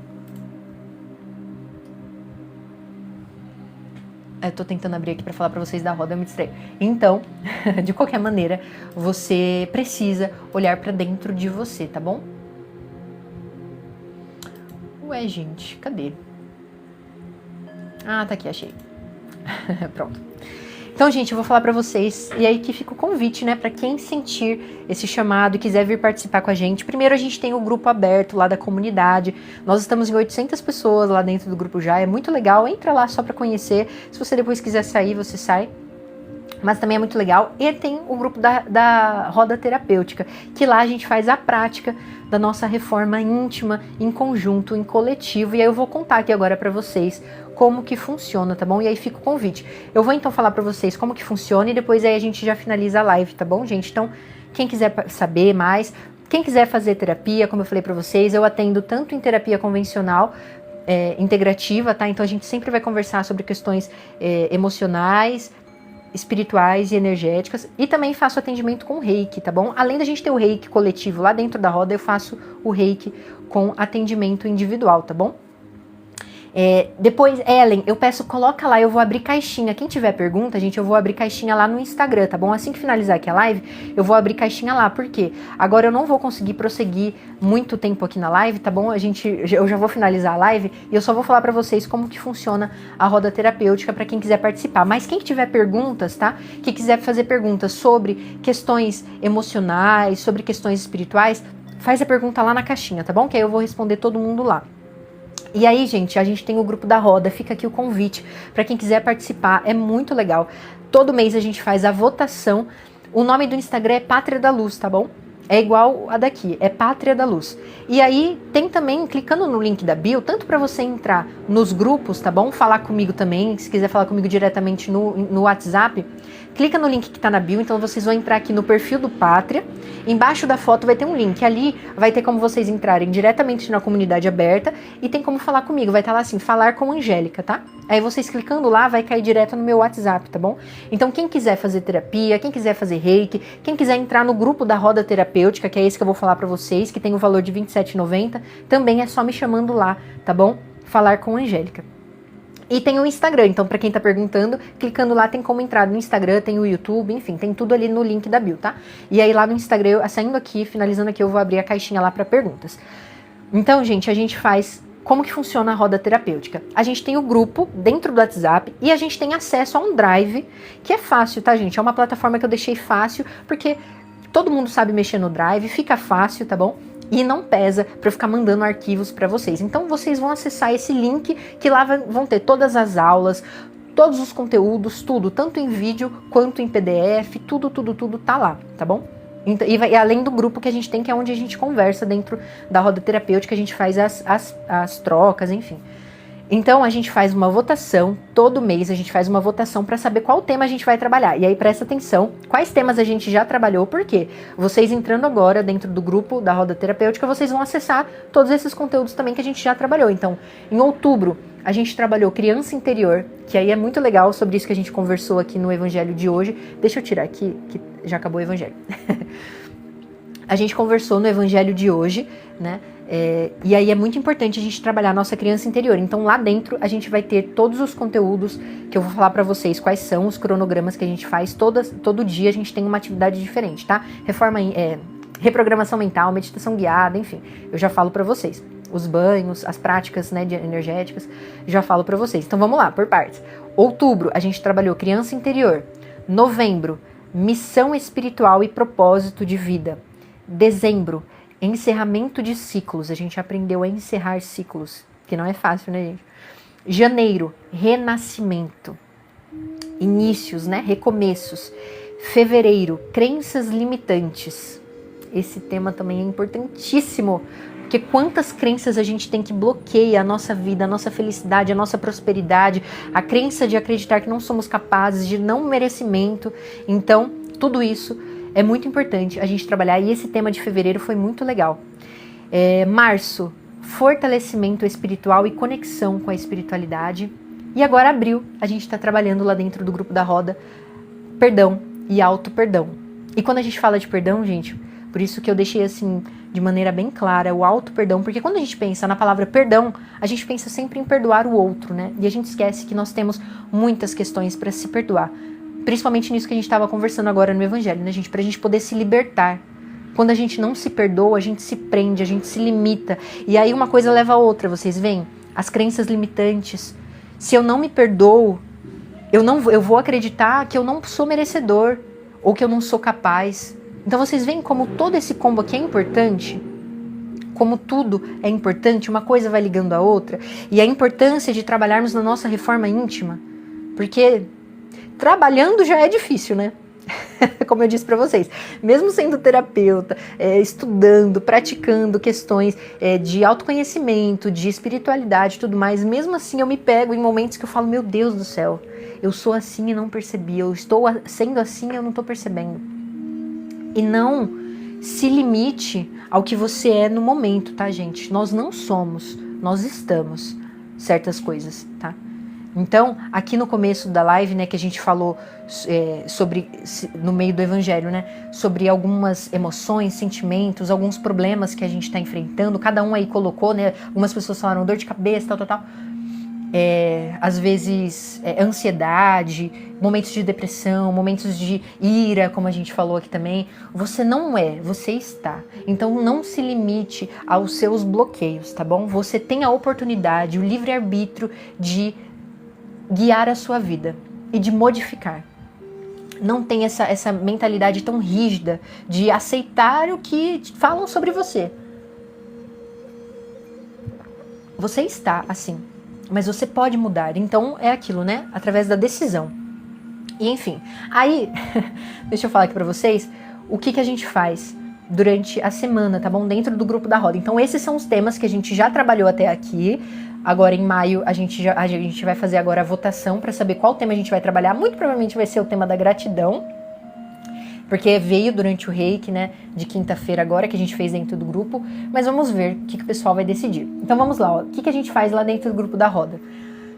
eu tô tentando abrir aqui pra falar pra vocês da roda, eu me distraí. Então, de qualquer maneira, você precisa olhar pra dentro de você, tá bom? Ué, gente, cadê? Ah, tá aqui, achei. Pronto. Então, gente, eu vou falar pra vocês, e aí que fica o convite, né, pra quem sentir esse chamado e quiser vir participar com a gente. Primeiro, a gente tem o grupo aberto lá da comunidade, nós estamos em 800 pessoas lá dentro do grupo já, é muito legal, entra lá só pra conhecer, se você depois quiser sair, você sai. Mas também é muito legal. E tem o grupo da roda terapêutica, que lá a gente faz a prática da nossa reforma íntima, em conjunto, em coletivo. E aí eu vou contar aqui agora pra vocês como que funciona, tá bom? E aí fica o convite. Eu vou então falar pra vocês como que funciona e depois aí a gente já finaliza a live, tá bom, gente? Então, quem quiser saber mais, quem quiser fazer terapia, como eu falei pra vocês, eu atendo tanto em terapia convencional, integrativa, tá? Então a gente sempre vai conversar sobre questões emocionais, espirituais e energéticas, e também faço atendimento com reiki, tá bom? Além da gente ter o reiki coletivo lá dentro da roda, eu faço o reiki com atendimento individual, tá bom? Depois, Ellen, eu peço, coloca lá, eu vou abrir caixinha. Quem tiver pergunta, gente, eu vou abrir caixinha lá no Instagram, tá bom? Assim que finalizar aqui a live, eu vou abrir caixinha lá. Por quê? Agora eu não vou conseguir prosseguir muito tempo aqui na live, tá bom? Eu já vou finalizar a live e eu só vou falar pra vocês como que funciona a roda terapêutica pra quem quiser participar. Mas quem tiver perguntas, tá? Que quiser fazer perguntas sobre questões emocionais, sobre questões espirituais, faz a pergunta lá na caixinha, tá bom? Que aí eu vou responder todo mundo lá. E aí, gente, a gente tem o grupo da roda, fica aqui o convite para quem quiser participar, é muito legal. Todo mês a gente faz a votação, o nome do Instagram é Pátria da Luz, tá bom? É igual a daqui, é Pátria da Luz. E aí tem também, clicando no link da bio, tanto para você entrar nos grupos, tá bom? Falar comigo também, se quiser falar comigo diretamente no WhatsApp, clica no link que tá na bio, então vocês vão entrar aqui no perfil do Pátria, embaixo da foto vai ter um link, ali vai ter como vocês entrarem diretamente na comunidade aberta e tem como falar comigo, vai estar lá assim, falar com Angélica, tá? Aí vocês clicando lá, vai cair direto no meu WhatsApp, tá bom? Então quem quiser fazer terapia, quem quiser fazer reiki, quem quiser entrar no grupo da roda terapêutica, que é esse que eu vou falar pra vocês, que tem o valor de R$ 27,90, também é só me chamando lá, tá bom? Falar com Angélica. E tem o Instagram, então pra quem tá perguntando, clicando lá tem como entrar no Instagram, tem o YouTube, enfim, tem tudo ali no link da bio, tá? E aí lá no Instagram, saindo aqui, finalizando aqui, eu vou abrir a caixinha lá pra perguntas. Então, gente, a gente faz... Como que funciona a roda terapêutica? A gente tem o grupo dentro do WhatsApp e a gente tem acesso a um Drive, que é fácil, tá, gente? É uma plataforma que eu deixei fácil, porque todo mundo sabe mexer no Drive, fica fácil, tá bom? E não pesa para eu ficar mandando arquivos para vocês. Então vocês vão acessar esse link que lá vão ter todas as aulas, todos os conteúdos, tudo, tanto em vídeo quanto em PDF, tudo tá lá, tá bom? E além do grupo que a gente tem, que é onde a gente conversa dentro da roda terapêutica, a gente faz as trocas, enfim. Então a gente faz uma votação, todo mês a gente faz uma votação para saber qual tema a gente vai trabalhar. E aí presta atenção, quais temas a gente já trabalhou, por quê? Vocês entrando agora dentro do grupo da roda terapêutica, vocês vão acessar todos esses conteúdos também que a gente já trabalhou. Então, em outubro, a gente trabalhou criança interior, que aí é muito legal, sobre isso que a gente conversou aqui no evangelho de hoje. Deixa eu tirar aqui, que já acabou o evangelho. A gente conversou no evangelho de hoje, né? E aí é muito importante a gente trabalhar a nossa criança interior. Então lá dentro a gente vai ter todos os conteúdos que eu vou falar pra vocês, quais são os cronogramas que a gente faz. Todo dia a gente tem uma atividade diferente, tá? Reprogramação mental, meditação guiada, enfim. Eu já falo pra vocês. Os banhos, as práticas, né, energéticas, já falo pra vocês. Então vamos lá, por partes. Outubro a gente trabalhou criança interior. Novembro, missão espiritual e propósito de vida. Dezembro, encerramento de ciclos. A gente aprendeu a encerrar ciclos, que não é fácil, né, gente? Janeiro, renascimento. Inícios, né? Recomeços. Fevereiro, crenças limitantes. Esse tema também é importantíssimo, porque quantas crenças a gente tem que bloqueia a nossa vida, a nossa felicidade, a nossa prosperidade, a crença de acreditar que não somos capazes, de não merecimento. Então, tudo isso é muito importante a gente trabalhar, e esse tema de fevereiro foi muito legal. Março, fortalecimento espiritual e conexão com a espiritualidade. E agora abril, a gente está trabalhando lá dentro do grupo da roda, perdão e auto-perdão. E quando a gente fala de perdão, gente, por isso que eu deixei assim, de maneira bem clara, o auto-perdão, porque quando a gente pensa na palavra perdão, a gente pensa sempre em perdoar o outro, né? E a gente esquece que nós temos muitas questões para se perdoar. Principalmente nisso que a gente estava conversando agora no evangelho, né, gente? Pra gente poder se libertar. Quando a gente não se perdoa, a gente se prende, a gente se limita. E aí uma coisa leva a outra, vocês veem? As crenças limitantes. Se eu não me perdoo, eu vou acreditar que eu não sou merecedor ou que eu não sou capaz. Então vocês veem como todo esse combo aqui é importante? Como tudo é importante, uma coisa vai ligando a outra. E a importância de trabalharmos na nossa reforma íntima. Porque trabalhando já é difícil, né? Como eu disse pra vocês, mesmo sendo terapeuta, estudando, praticando questões de autoconhecimento, de espiritualidade e tudo mais, mesmo assim eu me pego em momentos que eu falo, meu Deus do céu, eu sou assim e não percebi, eu estou sendo assim e eu não tô percebendo. E não se limite ao que você é no momento, tá, gente? Nós não somos, nós estamos certas coisas, tá? Então, aqui no começo da live, né, que a gente falou sobre, no meio do evangelho, né, sobre algumas emoções, sentimentos, alguns problemas que a gente está enfrentando, cada um aí colocou, né, algumas pessoas falaram dor de cabeça, tal. Às vezes ansiedade, momentos de depressão, momentos de ira, como a gente falou aqui também. Você não é, você está. Então não se limite aos seus bloqueios, tá bom? Você tem a oportunidade, o livre-arbítrio de guiar a sua vida e de modificar. Não tem essa mentalidade tão rígida de aceitar o que falam sobre você. Você está assim, mas você pode mudar. Então é aquilo, né? Através da decisão. E enfim, aí, deixa eu falar aqui pra vocês o que a gente faz durante a semana, tá bom? Dentro do grupo da roda. Então esses são os temas que a gente já trabalhou até aqui. Agora em maio a gente vai fazer agora a votação para saber qual tema a gente vai trabalhar. Muito provavelmente vai ser o tema da gratidão, porque veio durante o reiki, né, de quinta-feira agora, que a gente fez dentro do grupo, mas vamos ver o que o pessoal vai decidir. Então vamos lá, ó. O que a gente faz lá dentro do grupo da roda?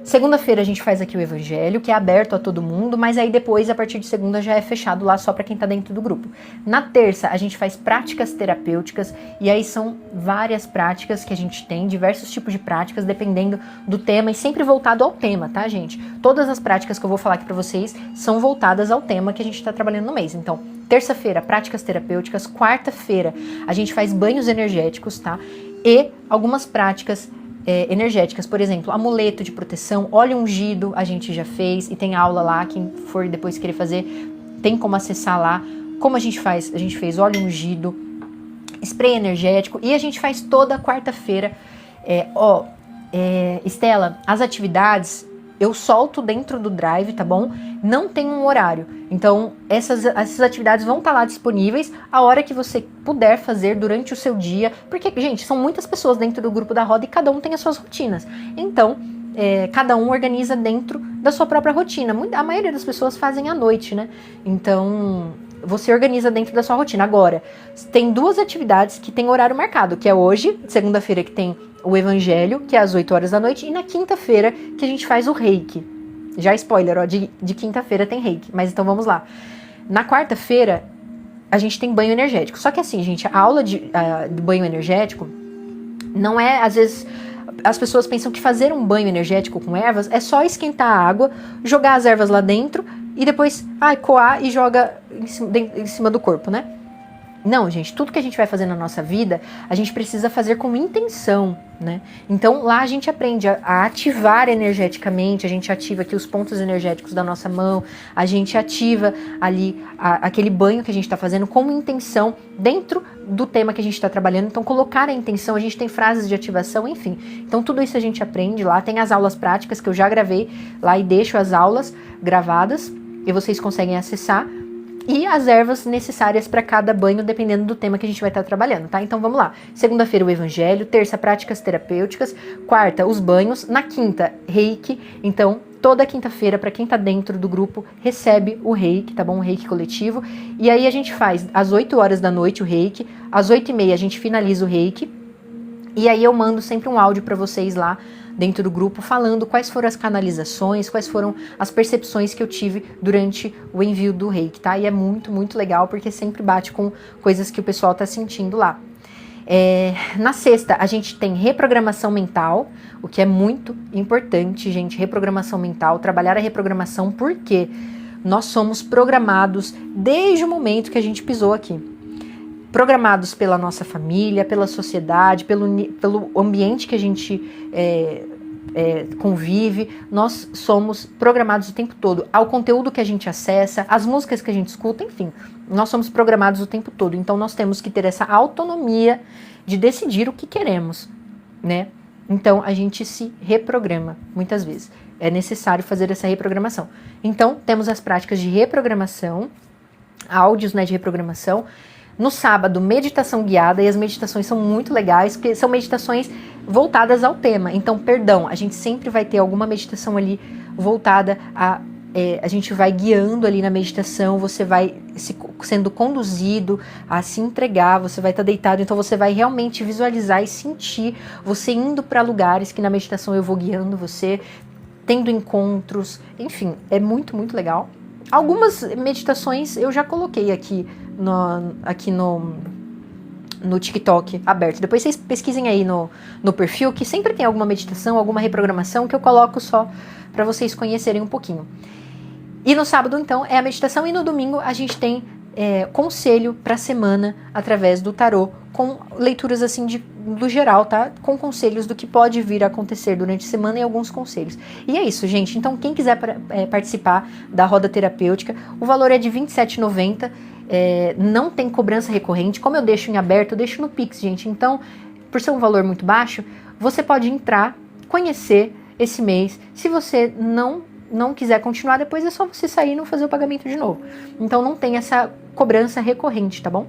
Segunda-feira a gente faz aqui o evangelho, que é aberto a todo mundo, mas aí depois, a partir de segunda, já é fechado lá só para quem tá dentro do grupo. Na terça, a gente faz práticas terapêuticas, e aí são várias práticas que a gente tem, diversos tipos de práticas, dependendo do tema, e sempre voltado ao tema, tá, gente? Todas as práticas que eu vou falar aqui para vocês são voltadas ao tema que a gente tá trabalhando no mês. Então, terça-feira, práticas terapêuticas. Quarta-feira, a gente faz banhos energéticos, tá? E algumas práticas energéticas, por exemplo, amuleto de proteção, óleo ungido a gente já fez e tem aula lá, quem for depois querer fazer, tem como acessar lá. Como a gente faz? A gente fez óleo ungido, spray energético e a gente faz toda quarta-feira. Estela, as atividades eu solto dentro do Drive, tá bom? Não tem um horário. Então, essas atividades vão estar lá disponíveis a hora que você puder fazer durante o seu dia. Porque, gente, são muitas pessoas dentro do grupo da roda e cada um tem as suas rotinas. Então, cada um organiza dentro da sua própria rotina. A maioria das pessoas fazem à noite, né? Então, você organiza dentro da sua rotina. Agora, tem duas atividades que tem horário marcado, que é hoje, segunda-feira, que tem o evangelho, que é às 8 horas da noite, e na quinta-feira que a gente faz o reiki. Já spoiler, ó, de quinta-feira tem reiki, mas então vamos lá. Na quarta-feira, a gente tem banho energético. Só que assim, gente, a aula de banho energético não é, às vezes, as pessoas pensam que fazer um banho energético com ervas é só esquentar a água, jogar as ervas lá dentro e depois coar e joga em cima do corpo, né? Não, gente, tudo que a gente vai fazer na nossa vida, a gente precisa fazer com intenção, né? Então, lá a gente aprende a ativar energeticamente, a gente ativa aqui os pontos energéticos da nossa mão, a gente ativa ali aquele banho que a gente está fazendo com intenção dentro do tema que a gente está trabalhando. Então, colocar a intenção, a gente tem frases de ativação, enfim. Então, tudo isso a gente aprende lá. Tem as aulas práticas que eu já gravei lá e deixo as aulas gravadas e vocês conseguem acessar. E as ervas necessárias para cada banho, dependendo do tema que a gente vai estar trabalhando, tá? Então vamos lá. Segunda-feira o evangelho, terça práticas terapêuticas, quarta os banhos, na quinta reiki. Então toda quinta-feira, para quem tá dentro do grupo, recebe o reiki, tá bom? O reiki coletivo. E aí a gente faz às 8 horas da noite o reiki, às 8h30 a gente finaliza o reiki. E aí eu mando sempre um áudio para vocês lá dentro do grupo, falando quais foram as canalizações, quais foram as percepções que eu tive durante o envio do reiki, tá? E é muito, muito legal, porque sempre bate com coisas que o pessoal tá sentindo lá. Na sexta, a gente tem reprogramação mental, o que é muito importante, gente, reprogramação mental, trabalhar a reprogramação, porque nós somos programados desde o momento que a gente pisou aqui. Programados pela nossa família, pela sociedade, pelo ambiente que a gente convive, nós somos programados o tempo todo. Ao conteúdo que a gente acessa, as músicas que a gente escuta, enfim, nós somos programados o tempo todo. Então nós temos que ter essa autonomia de decidir o que queremos, né? Então a gente se reprograma muitas vezes. É necessário fazer essa reprogramação. Então temos as práticas de reprogramação, áudios, né, de reprogramação. No sábado, meditação guiada, e as meditações são muito legais, porque são meditações voltadas ao tema. Então, a gente sempre vai ter alguma meditação ali voltada a gente vai guiando ali na meditação, você vai sendo conduzido a se entregar, você vai estar deitado, então você vai realmente visualizar e sentir você indo para lugares que na meditação eu vou guiando você, tendo encontros, enfim, é muito, muito legal. Algumas meditações eu já coloquei aqui no TikTok aberto. Depois vocês pesquisem aí no perfil, que sempre tem alguma meditação, alguma reprogramação que eu coloco só para vocês conhecerem um pouquinho. E no sábado, então, é a meditação, e no domingo a gente tem conselho para a semana através do tarô, com leituras assim do geral, tá? Com conselhos do que pode vir a acontecer durante a semana e alguns conselhos. E é isso, gente. Então, quem quiser participar da roda terapêutica, o valor é de R$ 27,90. Não tem cobrança recorrente. Como eu deixo em aberto, eu deixo no Pix, gente. Então, por ser um valor muito baixo, você pode entrar, conhecer esse mês. Se você não quiser continuar, depois é só você sair e não fazer o pagamento de novo. Então, não tem essa cobrança recorrente, tá bom?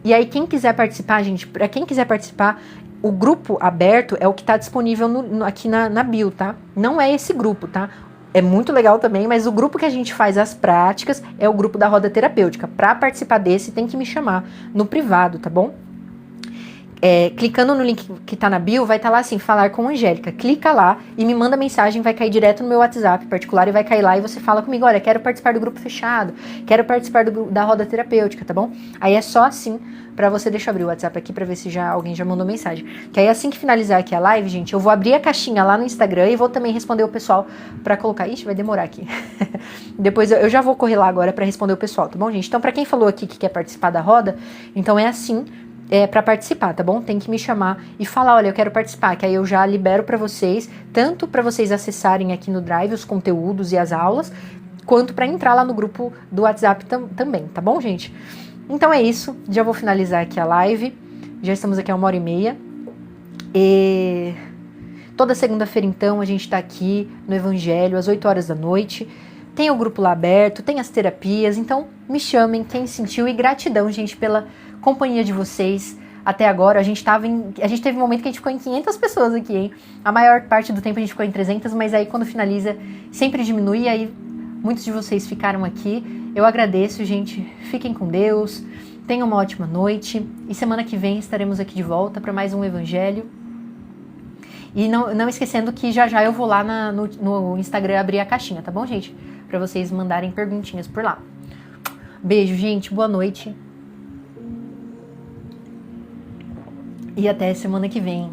E aí, quem quiser participar, gente, para quem quiser participar, O grupo aberto é o que está disponível aqui na bio, tá? Não é esse grupo, tá? É muito legal também, mas o grupo que a gente faz as práticas é o grupo da roda terapêutica. Para participar desse, tem que me chamar no privado, tá bom? Clicando no link que tá na bio, vai estar lá assim, falar com Angélica. Clica lá e me manda mensagem, vai cair direto no meu WhatsApp particular e vai cair lá e você fala comigo, olha, quero participar do grupo fechado, quero participar da roda terapêutica, tá bom? Aí é só assim, pra você, deixa eu abrir o WhatsApp aqui pra ver se alguém já mandou mensagem. Que aí assim que finalizar aqui a live, gente, eu vou abrir a caixinha lá no Instagram e vou também responder o pessoal pra colocar. Ixi, vai demorar aqui. Depois eu já vou correr lá agora pra responder o pessoal, tá bom, gente? Então pra quem falou aqui que quer participar da roda, então é assim, para participar, tá bom? Tem que me chamar e falar, olha, eu quero participar, que aí eu já libero para vocês, tanto para vocês acessarem aqui no Drive os conteúdos e as aulas, quanto para entrar lá no grupo do WhatsApp também, tá bom, gente? Então é isso, já vou finalizar aqui a live, já estamos aqui a 1h30, e toda segunda-feira, então, a gente tá aqui no Evangelho, às 8 horas da noite, tem o grupo lá aberto, tem as terapias, então me chamem, quem sentiu, e gratidão, gente, pela companhia de vocês até agora. A gente teve um momento que a gente ficou em 500 pessoas aqui, hein? A maior parte do tempo a gente ficou em 300, mas aí quando finaliza sempre diminui, e aí muitos de vocês ficaram aqui. Eu agradeço, gente. Fiquem com Deus, tenham uma ótima noite e semana que vem estaremos aqui de volta para mais um Evangelho. E não esquecendo que já eu vou lá no Instagram abrir a caixinha, tá bom, gente? Para vocês mandarem perguntinhas por lá. Beijo, gente. Boa noite. E até semana que vem.